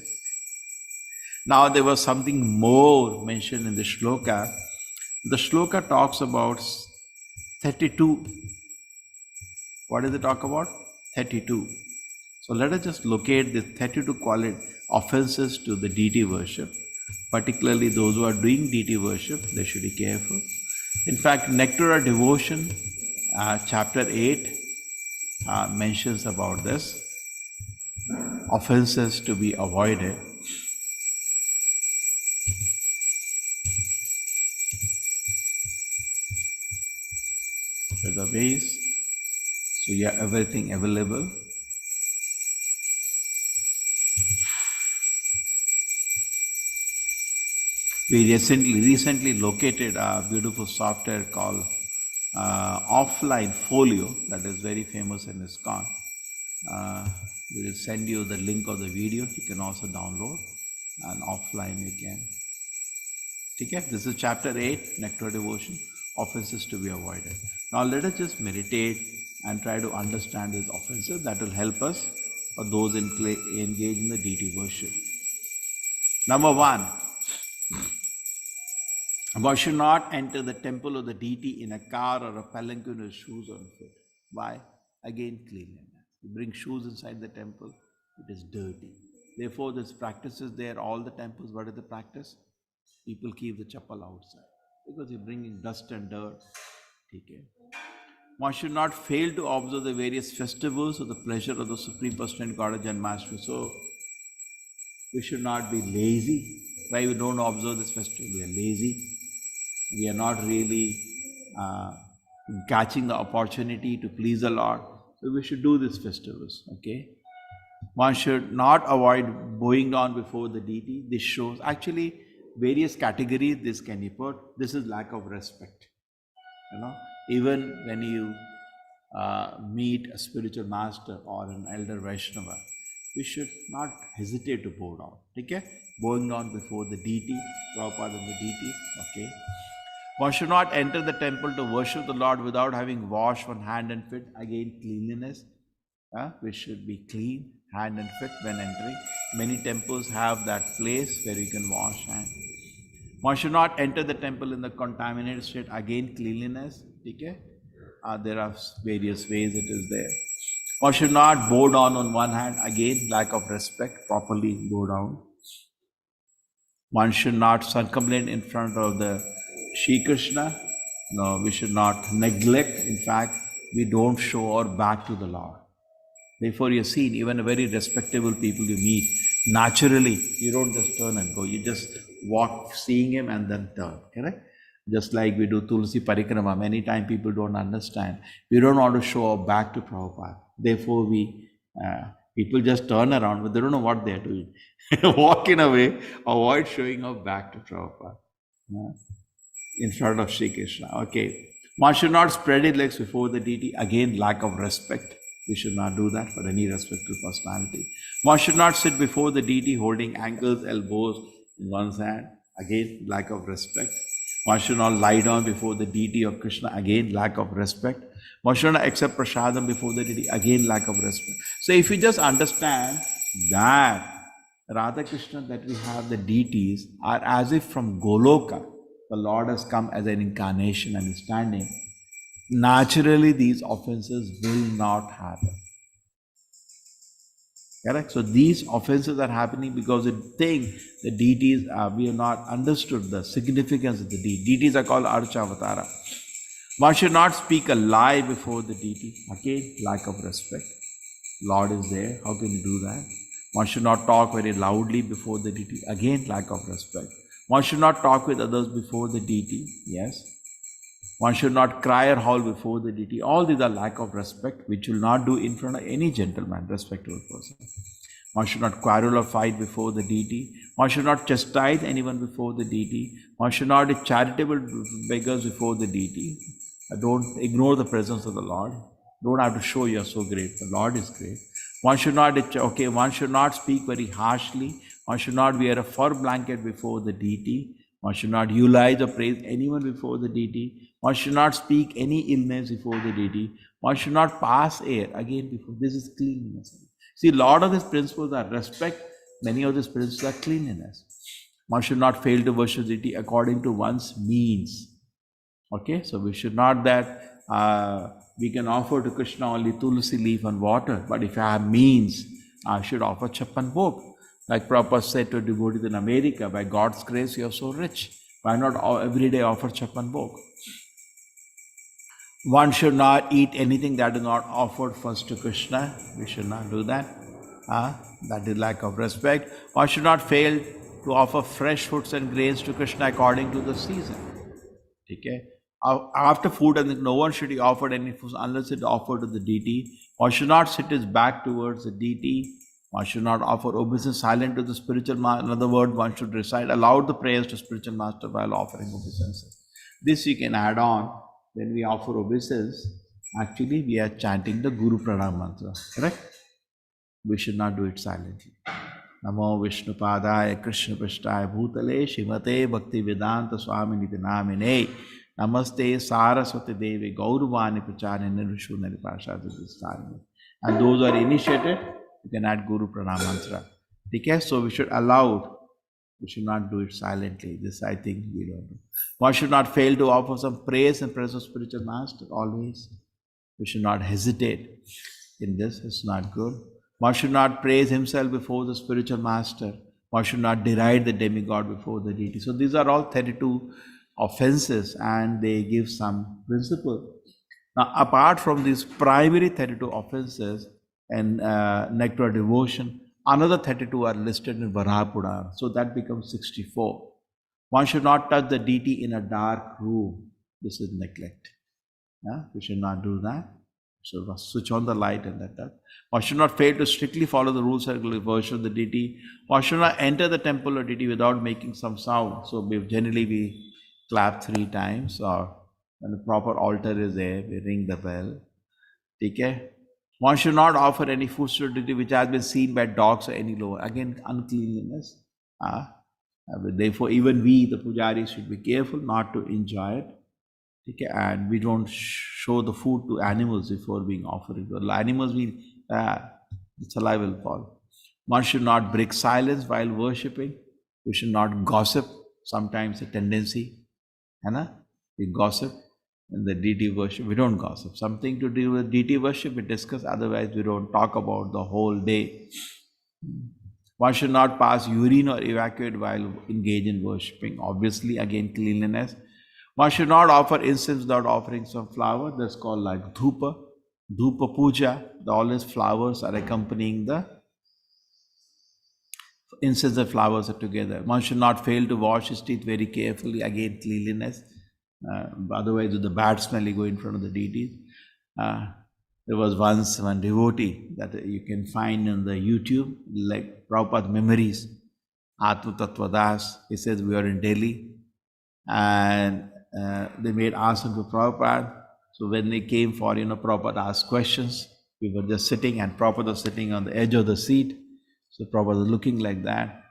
Speaker 1: Now there was something more mentioned in the shloka. The shloka talks about 32. What does it talk about? 32. So let us just locate the 32 offenses to the deity worship. Particularly those who are doing deity worship, they should be careful. In fact, Nectar of Devotion, chapter 8, mentions about this. Offenses to be avoided. With the base, so you have everything available. We recently located a beautiful software called Offline Folio that is very famous in ISKCON. We will send you the link of the video. You can also download, and offline you can. Okay, this is chapter 8, Nectar Devotion, offenses to be avoided. Now let us just meditate and try to understand these offenses. That will help us for those engaged in the deity worship. Number 1, One should not enter the temple of the deity in a car or a palanquin with shoes on foot. Why? Again, cleanliness. You bring shoes inside the temple, it is dirty. Therefore, this practice is there. All the temples, what is the practice? People keep the chappal outside because you're bringing dust and dirt. Okay. One should not fail to observe the various festivals of the pleasure of the Supreme Personality God Janmashtami. So, we should not be lazy. Why we don't observe this festival? We are lazy. We are not really catching the opportunity to please the Lord. So we should do these festivals, okay? One should not avoid bowing down before the deity. This shows, actually, various categories this can be put. This is lack of respect. Even when you meet a spiritual master or an elder Vaishnava, we should not hesitate to bow down. Okay? Bowing down before the deity, Prabhupada and the deity. Okay? One should not enter the temple to worship the Lord without having washed one hand and feet. Again, cleanliness. We should be clean, hand and feet when entering. Many temples have that place where you can wash hands. One should not enter the temple in the contaminated state. Again, cleanliness. Okay? There are various ways it is there. One should not bow down on one hand. Again, lack of respect. Properly bow down. One should not circumambulate in front of the Shri Krishna. No, we should not neglect. In fact, we don't show our back to the Lord. Therefore, you're seen, even a very respectable people you meet, naturally, you don't just turn and go. You just walk, seeing him and then turn. Correct? Just like we do Tulsi Parikrama. Many times people don't understand. We don't want to show our back to Prabhupada. Therefore, people just turn around, but they don't know what they're doing. Walk in a way, avoid showing our back to Prabhupada. In front of Sri Krishna. Okay. One should not spread his legs before the deity. Again, lack of respect. We should not do that for any respectful personality. One should not sit before the deity holding ankles, elbows in one's hand. Again, lack of respect. One should not lie down before the deity of Krishna. Again, lack of respect. One should not accept prasadam before the deity. Again, lack of respect. So if you just understand that Radha Krishna that we have, the deities, are as if from Goloka. The Lord has come as an incarnation and is standing. Naturally, these offenses will not happen. Correct? So these offenses are happening because we think the deities, we have not understood the significance of the deity. Deities are called Archavatara. One should not speak a lie before the deity. Again, lack of respect. Lord is there. How can you do that? One should not talk very loudly before the deity. Again, lack of respect. One should not talk with others before the deity. Yes. One should not cry or howl before the deity. All these are lack of respect, which will not do in front of any gentleman, respectable person. One should not quarrel or fight before the deity. One should not chastise anyone before the deity. One should not be charitable beggars before the deity. Don't ignore the presence of the Lord. Don't have to show you are so great. The Lord is great. One should not speak very harshly. One should not wear a fur blanket before the deity. One should not eulogize or praise anyone before the deity. One should not speak any ill names before the deity. One should not pass air again before. This is cleanliness. See, a lot of these principles are respect. Many of these principles are cleanliness. One should not fail to worship the deity according to one's means. Okay, so we should not that we can offer to Krishna only tulsi leaf and water, but if I have means, I should offer chappan bhog. Like Prabhupada said to devotees in America, by God's grace you are so rich. Why not every day offer chappan bhog? One should not eat anything that is not offered first to Krishna. We should not do that. That is lack of respect. One should not fail to offer fresh fruits and grains to Krishna according to the season. Okay? After food, and no one should be offered any food unless it is offered to the deity. One should not sit his back towards the deity. One should not offer obeisance silent to the spiritual master. In other words, one should recite aloud the prayers to spiritual master while offering obeisances. This you can add on when we offer obeisance. Actually, we are chanting the Guru Pranam mantra. Correct? We should not do it silently. Namo Vishnu Padaya Krishna Pashtaya Bhutale Shrimate Bhakti Vedanta Swami Niti Namine Namaste Saraswati Devi Gauruvani Pracharine Rishunari Parashadhistarine. And those who are initiated, you can add Guru Pranam mantra. Okay? So we should allow We should not do it silently. This I think we don't do. One should not fail to offer some praise in presence of spiritual master always. We should not hesitate in this. It's not good. One should not praise himself before the spiritual master. One should not deride the demigod before the deity. So these are all 32 offenses, and they give some principle. Now, apart from these primary 32 offenses and nectar devotion, another 32 are listed in Varaha Purana. So that becomes 64. One should not touch the deity in a dark room. This is neglect. Yeah? We should not do that. So switch on the light and let that. One should not fail to strictly follow the rules and worship of the deity. One should not enter the temple or deity without making some sound. So generally we clap 3 times, or when the proper altar is there, we ring the bell. Okay? One should not offer any food to the deity which has been seen by dogs or any lower. Again, uncleanliness. Therefore, even we, the pujaris, should be careful not to enjoy it. Okay, and we don't show the food to animals before being offered. The animals, the saliva will fall. One should not break silence while worshipping. We should not gossip. Sometimes a tendency, we gossip in the deity worship. We don't gossip. Something to do with deity worship, we discuss. Otherwise, we don't talk about the whole day. One should not pass urine or evacuate while engaged in worshipping. Obviously, again, cleanliness. One should not offer incense without offering some flower. That's called like dhupa. Dhupa puja. Always flowers are accompanying the incense and flowers are together. One should not fail to wash his teeth very carefully. Again, cleanliness. Otherwise, with the bad smell, you go in front of the deities. There was once one devotee that you can find on the YouTube, like Prabhupada Memories, Atma Tattva Das. He says we are in Delhi, and they made asana for Prabhupada. So when they came for, Prabhupada asked questions, we were just sitting, and Prabhupada was sitting on the edge of the seat. So Prabhupada was looking like that.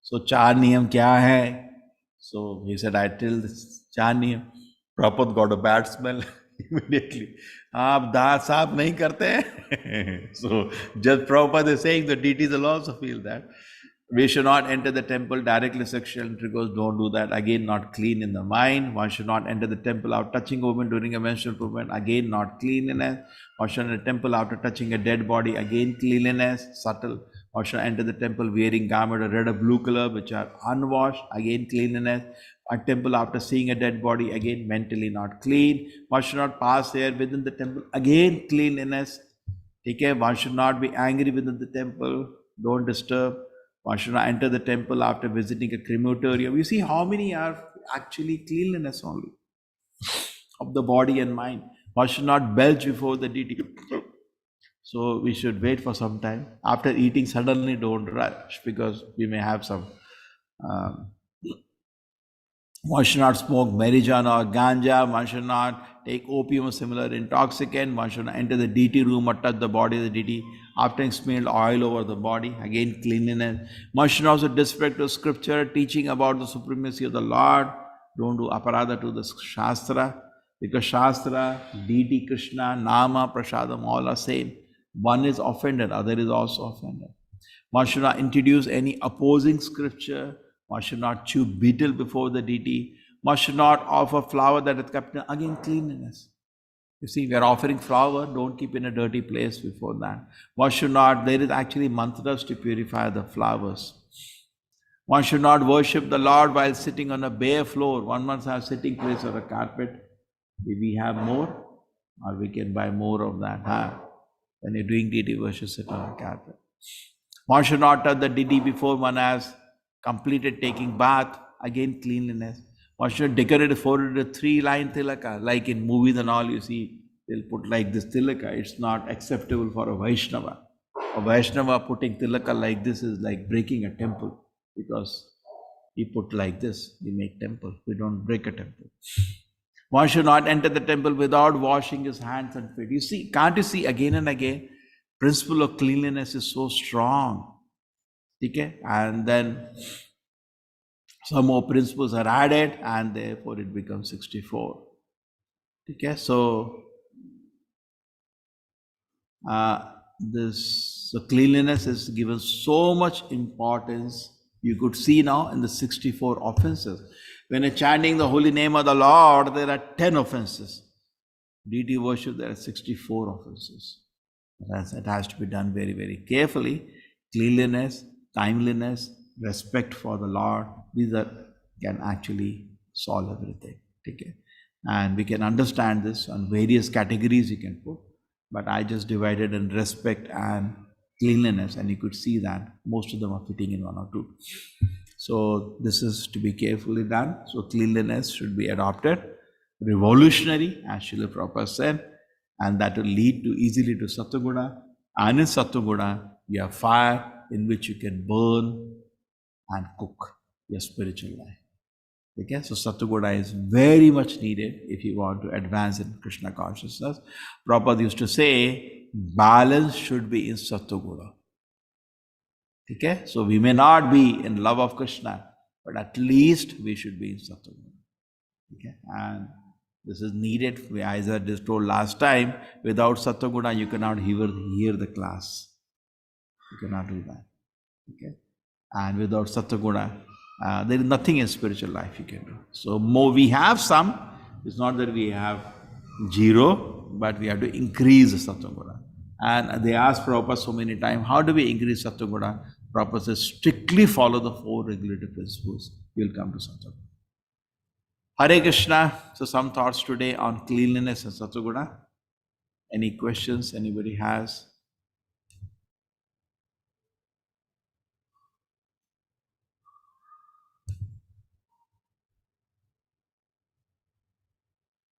Speaker 1: So, char niyam kya hai? So he said, I tell this char niyam. Prabhupada got a bad smell immediately. Aap daat saaf nahi karte. So just Prabhupada is saying, the deities will also feel that. We should not enter the temple directly sexual intercourse. Don't do that. Again, not clean in the mind. One should not enter the temple after touching a woman during a menstrual movement. Again, not cleanliness. One should enter the temple after touching a dead body. Again, cleanliness, subtle. One should enter the temple wearing garment of red or blue color, which are unwashed. Again, cleanliness. A temple after seeing a dead body. Again, mentally not clean. One should not pass there within the temple. Again, cleanliness. Okay? One should not be angry within the temple. Don't disturb. One should not enter the temple after visiting a crematorium. You see how many are actually cleanliness only of the body and mind. One should not belch before the deity. So we should wait for some time. After eating, suddenly don't rush, because we may have some. One should not smoke marijuana or ganja. One should not take opium or similar intoxicant. One should not enter the deity room or touch the body of the deity after having smeared oil over the body. Again, cleanliness. One should also disrespect to scripture, teaching about the supremacy of the Lord. Don't do aparadha to the Shastra, because Shastra, deity, Krishna, Nama, Prasadam, all are same. One is offended, other is also offended. One should not introduce any opposing scripture. One should not chew betel before the deity. One should not offer flower that is kept in, again, cleanliness. You see, we are offering flower, don't keep in a dirty place before that. One should not, there is actually mantras to purify the flowers. One should not worship the Lord while sitting on a bare floor. One must have sitting place or a carpet. If we have more, or we can buy more of that. When you're doing deity worship, sit on a carpet. One should not touch the deity before one has completed taking bath. Again, cleanliness. One should decorate the forehead with 3-line tilaka. Like in movies and all, you see, they'll put like this tilaka. It's not acceptable for a Vaishnava. A Vaishnava putting tilaka like this is like breaking a temple, because he put like this, we make temple. We don't break a temple. One should not enter the temple without washing his hands and feet. You see, can't you see again and again? Principle of cleanliness is so strong. Okay? And then some more principles are added, and therefore it becomes 64. Okay? So, this cleanliness is given so much importance You could see now in the 64 offenses. When you're chanting the holy name of the Lord, there are 10 offenses. Deity worship, there are 64 offenses. It has to be done very, very carefully. Cleanliness, timeliness, respect for the Lord, these can actually solve everything. Okay? And we can understand this on various categories you can put, but I just divided in respect and cleanliness, and you could see that most of them are fitting in one or two. So this is to be carefully done. So cleanliness should be adopted, revolutionary, as Srila Prabhupada said, and that will lead to easily to Sattva-guna. And in Sattva-guna, you have fire in which you can burn and cook your spiritual life. Okay, so Sattva-guna is very much needed if you want to advance in Krishna consciousness. Prabhupada used to say, balance should be in Sattva-guna. Okay, so we may not be in love of Krishna, but at least we should be in Sattva-guna. Okay, and this is needed. As I just told last time, without Sattva-guna, you cannot hear the class. You cannot do that. Okay, and without Sattva-guna, there is nothing in spiritual life you can do. So more we have some. It's not that we have zero, but we have to increase the Sattva-guna. And they ask Prabhupada so many times, how do we increase Sattva-guna? Prabhupada says, strictly follow the 4 regulative principles. You will come to Sattva-guna. Hare Krishna. So some thoughts today on cleanliness and Sattva-guna. Any questions anybody has?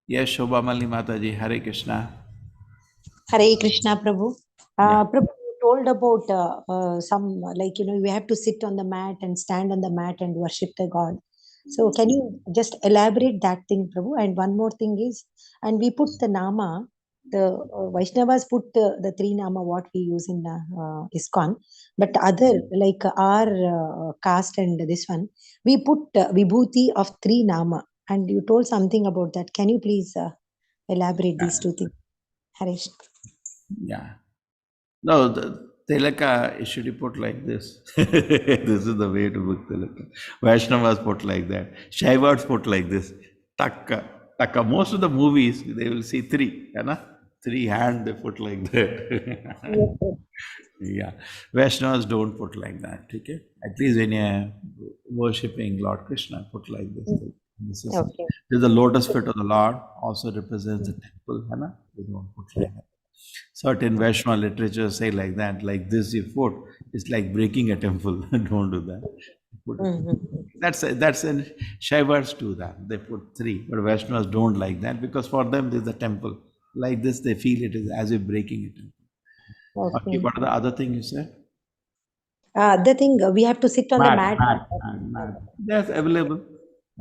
Speaker 1: Yes, Shobha Mali Mataji, Hare Krishna.
Speaker 3: Hare Krishna, Prabhu.
Speaker 1: Yeah.
Speaker 3: Prabhu, you told about some, we have to sit on the mat and stand on the mat and worship the God. So can you just elaborate that thing, Prabhu? And one more thing is, and we put the Nama, the Vaishnavas put the 3 Nama, what we use in ISKCON, but other, like our caste and this one, we put Vibhuti of 3 Nama. And you told something about that. Can you please elaborate these 2 things? Harish.
Speaker 1: Yeah. No, the Tilaka should be put like this. This is the way to book Tilaka. Vaishnavas put like that. Shaivas put like this. Takka. Takka. Most of the movies, they will see 3. You know? 3 hands they put like that. Yeah. Vaishnavas don't put like that. Okay? At least when you're worshipping Lord Krishna, put like this. This is the lotus feet of the Lord, also represents the temple. You know? They don't put like that. Certain Vaishnava literature say like that, like this you put, it's like breaking a temple. Don't do that. That's in Shaivas do that. They put 3, but Vaishnavas don't like that because for them there's a temple. Like this, they feel it is as if breaking a temple. Okay, what are the other thing you said?
Speaker 3: The thing we have to sit on the mat.
Speaker 1: Mat. That's available.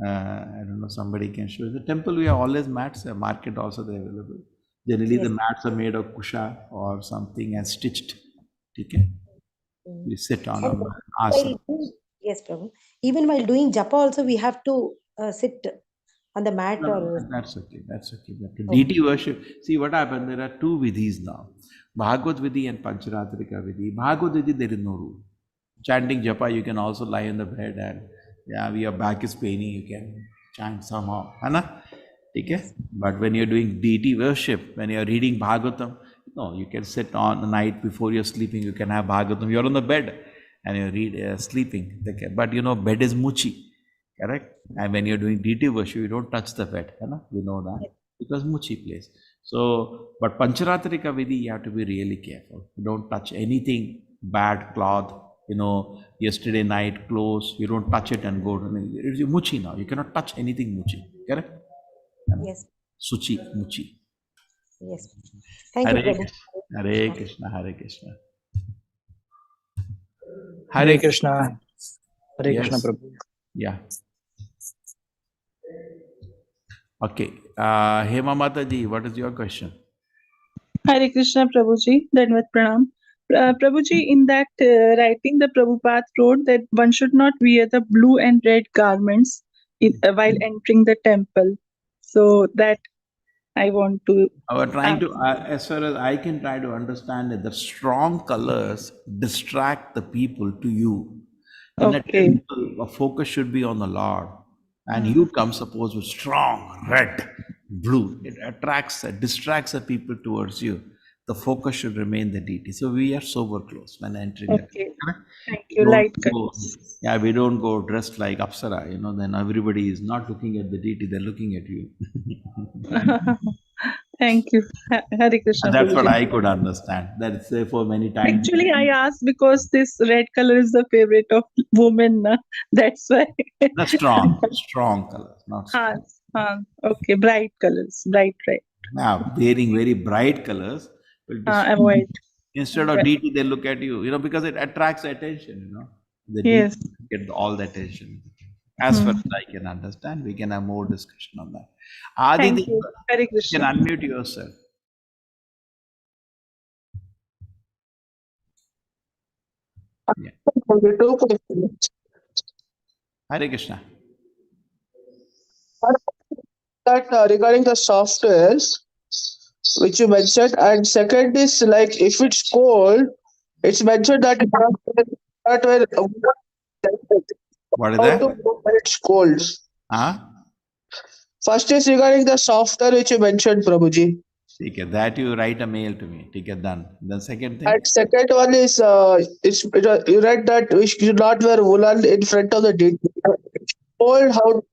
Speaker 1: I don't know, somebody can show. The temple we have always mats. Market also they're available. Generally, the mats are made of kusha or something and stitched. Okay? We sit on a asana.
Speaker 3: Yes, Prabhu. Even while doing japa also, we have to sit on the mat.
Speaker 1: That's okay. That's okay. Deity worship. See what happened? There are 2 vidhis now. Bhagavad vidhi and Pancharatrika vidhi. Bhagavad vidhi, there is no rule. Chanting japa, you can also lie on the bed and your back is paining, you can chant somehow. Hana? Okay? But when you're doing deity worship, when you're reading Bhagavatam, no, you can sit on the night before you're sleeping, you can have Bhagavatam. You're on the bed and you read sleeping. But bed is muchi, correct? And when you're doing deity worship, you don't touch the bed. We know that because muchi place. So, but Pancharatrika vidhi, you have to be really careful. You don't touch anything, bad cloth, yesterday night clothes, you don't touch it and go. It's muchi now. You cannot touch anything muchi, correct?
Speaker 3: Yes.
Speaker 1: Suchi, muchi.
Speaker 3: Yes. Thank you, Prabhu.
Speaker 1: Hare Krishna, Hare Krishna.
Speaker 4: Hare Krishna. Hare
Speaker 1: Yes.
Speaker 4: Krishna, Prabhu.
Speaker 1: Yeah. Okay. Hema Mataji, what is your question?
Speaker 5: Hare Krishna, Prabhuji. Dandavat Pranam. Prabhuji, in that writing, the Prabhupada wrote that one should not wear the blue and red garments while entering the temple. So that I want to.
Speaker 1: Trying to, as far as I can try to understand it, the strong colors distract the people to you. In a
Speaker 5: Okay.
Speaker 1: temple, a focus should be on the Lord. And you come, suppose, with strong red, blue. It attracts, distracts the people towards you. The focus should remain the deity. So we are sober clothes when entering the
Speaker 5: Okay.
Speaker 1: temple.
Speaker 5: Thank
Speaker 1: We
Speaker 5: you.
Speaker 1: don't
Speaker 5: Light
Speaker 1: go,
Speaker 5: colors.
Speaker 1: yeah, we don't go dressed like Apsara, then everybody is not looking at the deity, they're looking at you.
Speaker 5: Thank you. Hare Krishna,
Speaker 1: And that's what
Speaker 5: Prabhuji.
Speaker 1: I could understand. That's for many times.
Speaker 5: Actually, I asked because this red color is the favorite of women. Na? That's why.
Speaker 1: Not strong colors, not strong.
Speaker 5: Okay, bright colors, bright red.
Speaker 1: Now, wearing very bright colors will
Speaker 5: Avoid.
Speaker 1: instead of deity, they look at you, because it attracts attention, The
Speaker 5: Yes.
Speaker 1: deity get all the attention. As far
Speaker 5: Hmm.
Speaker 1: as I can understand, we can have more discussion on that.
Speaker 5: Thank
Speaker 1: Aditi,
Speaker 5: you. Hare
Speaker 1: you can
Speaker 5: Krishna.
Speaker 1: unmute yourself. Yeah. Hare Krishna.
Speaker 6: That regarding the softwares which you mentioned, and second is like if it's cold, it's mentioned that that will
Speaker 1: What is
Speaker 6: how
Speaker 1: that?
Speaker 6: to know when it's cold.
Speaker 1: Huh?
Speaker 6: First is regarding the software which you mentioned, Prabhuji.
Speaker 1: Okay, that you write a mail to me. Take it done. Then second thing.
Speaker 6: And second one is you read that we should not wear woolen in front of the deity. Cold, how to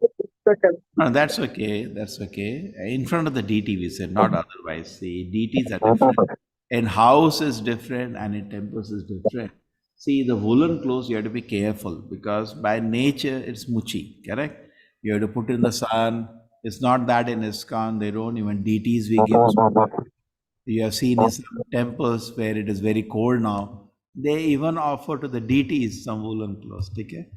Speaker 1: No, that's okay. That's okay. In front of the deity, we said, not otherwise. See, deities are different. In house is different and in temples is different. See, the woolen clothes, you have to be careful because by nature, it's muchi, correct? You have to put in the sun. It's not that in ISKCON, they don't even deities we give. You have seen in some temples where it is very cold now. They even offer to the deities some woolen clothes, okay?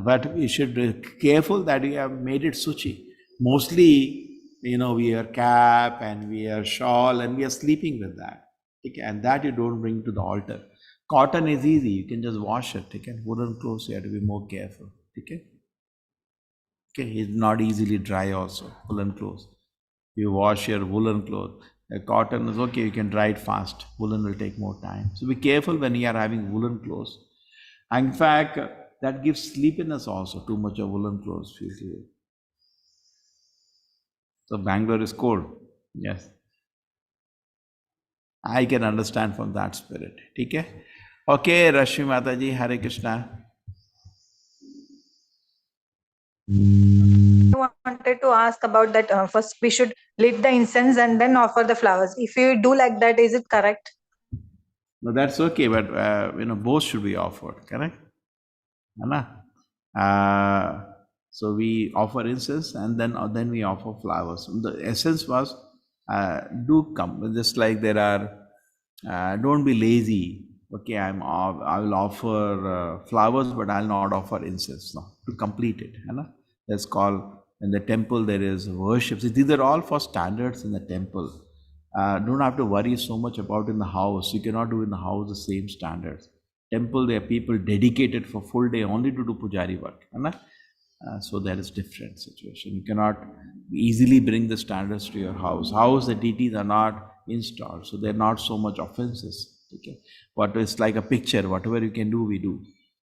Speaker 1: But we should be careful that we have made it suchi. Mostly, we wear cap and we wear shawl and we are sleeping with that. Okay? And that you don't bring to the altar. Cotton is easy, you can just wash it. Okay? Woolen clothes, you have to be more careful. Okay? Okay, it's not easily dry also, woolen clothes. You wash your woolen clothes. Cotton is okay, you can dry it fast. Woolen will take more time. So be careful when you are having woolen clothes. In fact, that gives sleepiness also, too much of woolen clothes feels you. So Bangalore is cold. Yes. I can understand from that spirit. Okay? Okay, Rashmi Mataji, Hare Krishna.
Speaker 7: I wanted to ask about that. First, we should lit the incense and then offer the flowers. If you do like that, is it correct?
Speaker 1: No, that's okay, but both should be offered, correct? Anna? So we offer incense and then we offer flowers. The essence was do come, just like there are, don't be lazy. Okay, I will offer flowers, but I'll not offer incense now to complete it. Anna? That's called, in the temple there is worship. See, these are all for standards in the temple. Don't have to worry so much about in the house. You cannot do in the house the same standards. Temple, there are people dedicated for full day only to do pujari work. So that is different situation. You cannot easily bring the standards to your house. House, the deities are not installed, so they're not so much offenses. Okay, but it's like a picture. Whatever you can do, we do.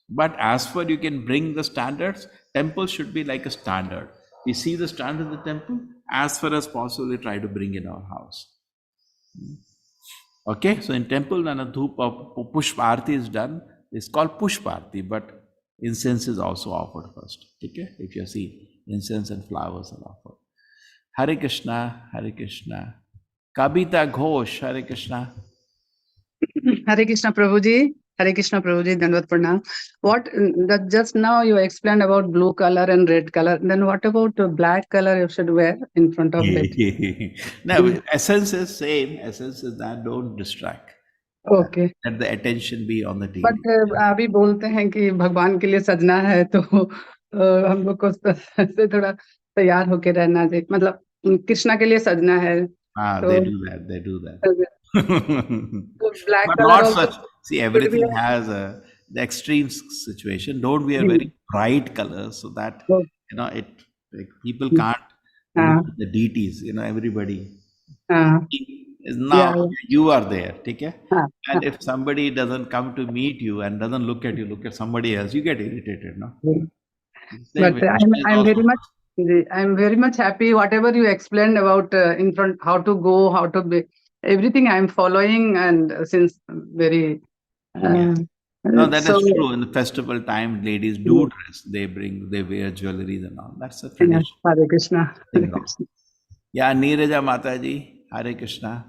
Speaker 1: But as far you can bring the standards, temple should be like a standard. We see the standard of the temple, as far as possible, we try to bring in our house. Okay, so in temple, when a dhup of pushpa arti is done, it's called pushpa arti, but incense is also offered first. Okay, if you see, incense and flowers are offered. Hare Krishna, Hare Krishna. Kabita Ghosh, Hare Krishna.
Speaker 8: Hare Krishna Prabhuji. Hare Krishna Prabhuji, Dandavat Pranam. What that just now you explained about blue color and red color. Then what about the black color you should wear in front of that?
Speaker 1: No, essence is same. Essence is that don't distract.
Speaker 8: Okay.
Speaker 1: Let the attention be on the deity.
Speaker 8: But अभी बोलते हैं कि भगवान के लिए सजना है तो हम लोग को से थोड़ा तैयार होके रहना चाहिए मतलब कृष्णा के लिए सजना है
Speaker 1: They do that. They do that.
Speaker 8: Black
Speaker 1: but
Speaker 8: color
Speaker 1: not
Speaker 8: also
Speaker 1: such. See, everything has the extreme situation. Don't wear very bright colors so that it like, people can't look at the deities. Everybody. Is now
Speaker 8: Yeah.
Speaker 1: you are there, okay?
Speaker 8: Ah,
Speaker 1: And if somebody doesn't come to meet you and doesn't look at you, look at somebody else, you get irritated, no? Same
Speaker 8: But
Speaker 1: way, Krishna is
Speaker 8: I'm
Speaker 1: also.
Speaker 8: I'm very much happy. Whatever you explained about in front, how to go, how to be, everything I'm following, and since very.
Speaker 1: Yeah. No, that
Speaker 8: So
Speaker 1: is true. In the festival time, ladies do dress. They wear jewelries and all. That's a
Speaker 8: yeah,
Speaker 1: tradition.
Speaker 8: Hare Krishna.
Speaker 1: Nothing wrong. Yeah, Neeraja Mataji, Hare Krishna.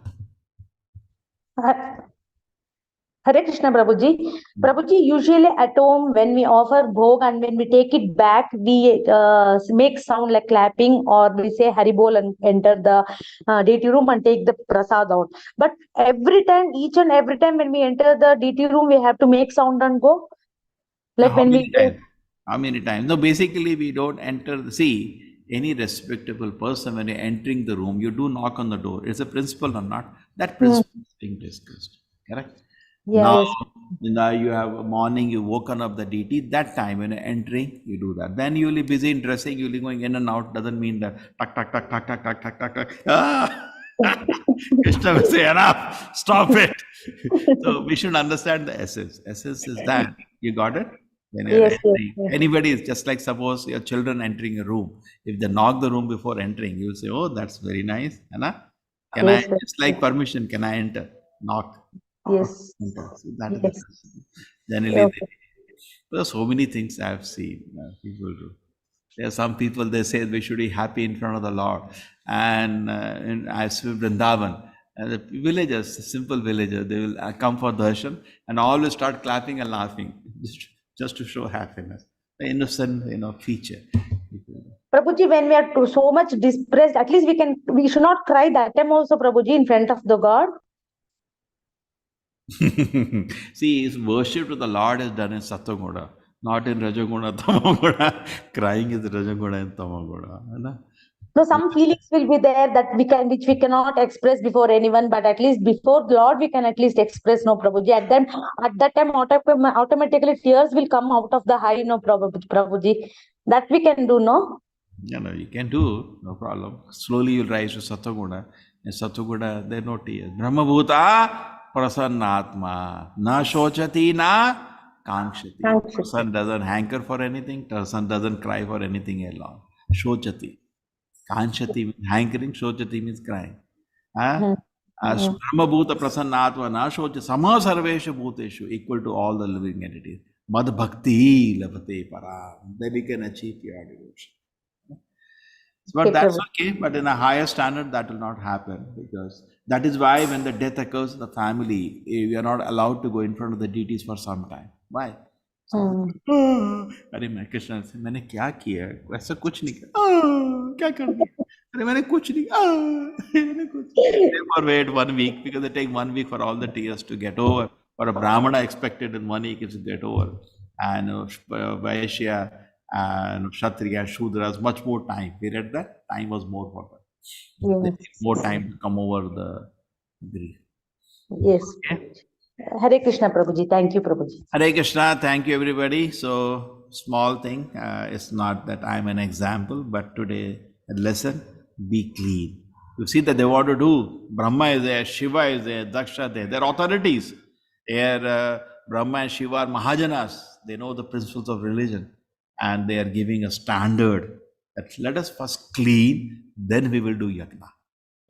Speaker 9: Hare Krishna, Prabhuji. Prabhuji, usually at home when we offer bhog and when we take it back, we make sound like clapping or we say Haribol and enter the deity room and take the prasad out. But every time, each and every time when we enter the deity room, we have to make sound and go. Like
Speaker 1: How
Speaker 9: when
Speaker 1: many
Speaker 9: we
Speaker 1: times? How many times? No, basically, we don't enter. See, any respectable person, when you're entering the room, you do knock on the door. It's a principle or not? That principle is being discussed. Correct?
Speaker 9: Yeah,
Speaker 1: Now,
Speaker 9: yes.
Speaker 1: now you have a morning, you woken up the deity. That time when you're entering, you do that. Then you'll be busy in dressing, you'll be going in and out. Doesn't mean that tuck, tuck, tuck, tuck, tuck, tuck, tuck, tuck, tuck. Ah! Krishna will say, enough, stop it. So we should understand the essence. Essence is that. You got it? When you're
Speaker 9: Yes, yes,
Speaker 1: entering,
Speaker 9: yes.
Speaker 1: anybody is just like suppose your children entering a room. If they knock the room before entering, you'll say, "Oh, that's very nice." Anna, can
Speaker 9: Yes,
Speaker 1: I
Speaker 9: sir.
Speaker 1: just like permission? Can I enter? Knock.
Speaker 9: Yes.
Speaker 1: Enter. So that is
Speaker 9: Yes.
Speaker 1: the principle. Generally,
Speaker 9: Okay.
Speaker 1: there are so many things I have seen people do. There are some people they say we should be happy in front of the Lord, and I see Vrindavan. The villagers, the simple villagers, they will come for darshan and always start clapping and laughing just to show happiness. The innocent, feature.
Speaker 9: Prabhuji, when we are so much depressed, at least we should not cry that time also, Prabhuji, in front of the God.
Speaker 1: See, his worship to the Lord is done in Sattvaguda, not in Rajaguna, Tamaguda. Crying is Rajaguna and Tamaguda.
Speaker 9: No, some feelings will be there that which we cannot express before anyone, but at least before Lord, we can at least express, no, Prabhuji. At that time, automatically tears will come out of the eye, no, Prabhuji. That we can do, no?
Speaker 1: You can do, no problem. Slowly you'll rise to Sattvaguda. In Sattvaguda, there are no tears. Brahmabhuta prasannatma, na shochati na kankshati. Person doesn't hanker for anything, person doesn't cry for anything alone. Shochati. Kanshati means hankering, shochati means crying. As Brahmabhuta prasannatva na shocha sama sarveshu bhuteshu, equal to all the living entities. Mad bhakti labhate para. Then we can achieve pure devotion. But that's okay. But in a higher standard, that will not happen, because that is why when the death occurs in the family, we are not allowed to go in front of the deities for some time. Why? अरे मैं कृष्ण से मैंने क्या किया, ऐसा कुछ नहीं किया, क्या कर दिया, अरे मैंने कुछ नहीं, मैंने कुछ नहीं. Wait 1 week, because they take 1 week for all the tears to get over. For a Brahmana expected in 1 week to get over, and Vaishya and Kshatriya, Shudras, much more time. Period. That time was more for them. They need more time to come over the grief.
Speaker 9: Yes.
Speaker 1: Okay.
Speaker 9: Hare Krishna, Prabhuji. Thank you, Prabhuji.
Speaker 1: Hare Krishna. Thank you, everybody. So, small thing. It's not that I'm an example, but today, a lesson, be clean. You see that they want to do. Brahma is there, Shiva is there, Daksha there. They're authorities. Here, Brahma and Shiva are Mahajanas. They know the principles of religion. And they are giving a standard that let us first clean, then we will do yajna.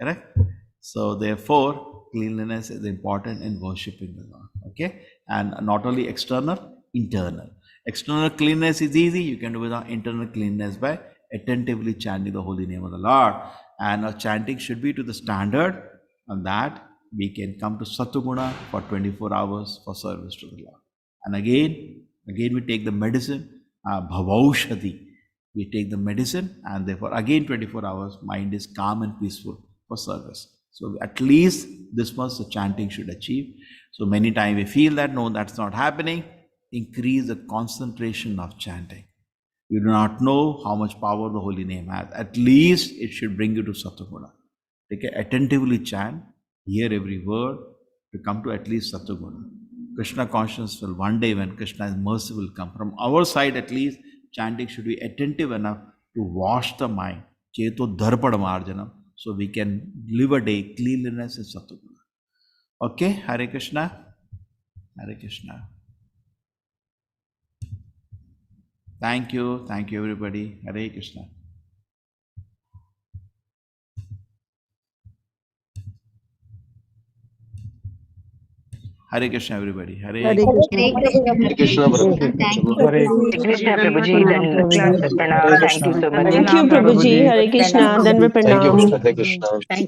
Speaker 1: Correct? So therefore, cleanliness is important in worshipping the Lord. Okay? And not only external, internal. External cleanliness is easy. You can do without internal cleanliness by attentively chanting the holy name of the Lord. And our chanting should be to the standard, and that we can come to Sattuguna for 24 hours for service to the Lord. And again we take the medicine, Bhavaushadi. We take the medicine, and therefore again 24 hours, mind is calm and peaceful for service. So at least this much the chanting should achieve. So many times we feel that no, that's not happening. Increase the concentration of chanting. You do not know how much power the holy name has. At least it should bring you to Sattva. Okay, attentively chant, hear every word to come to at least Sattva. Krishna consciousness will one day, when Krishna is merciful, come. From our side at least, chanting should be attentive enough to wash the mind. Cheto dharpad marjanam. So we can live a day. Cleanliness is Sattva-guna. Okay, Hare Krishna. Hare Krishna. Thank you everybody. Hare Krishna. Hare Krishna everybody. Hare
Speaker 10: Krishna, Prabhuji.
Speaker 4: Hare
Speaker 11: Krishna Prabhuji, Dandavat Pranam.
Speaker 4: Hare
Speaker 11: Thank you
Speaker 4: Krishna.
Speaker 11: so much.
Speaker 12: Thank you, Prabhuji. Hare Krishna. Dandavat
Speaker 10: Thank you,
Speaker 12: Pranam.
Speaker 10: Hare Krishna.
Speaker 11: Thank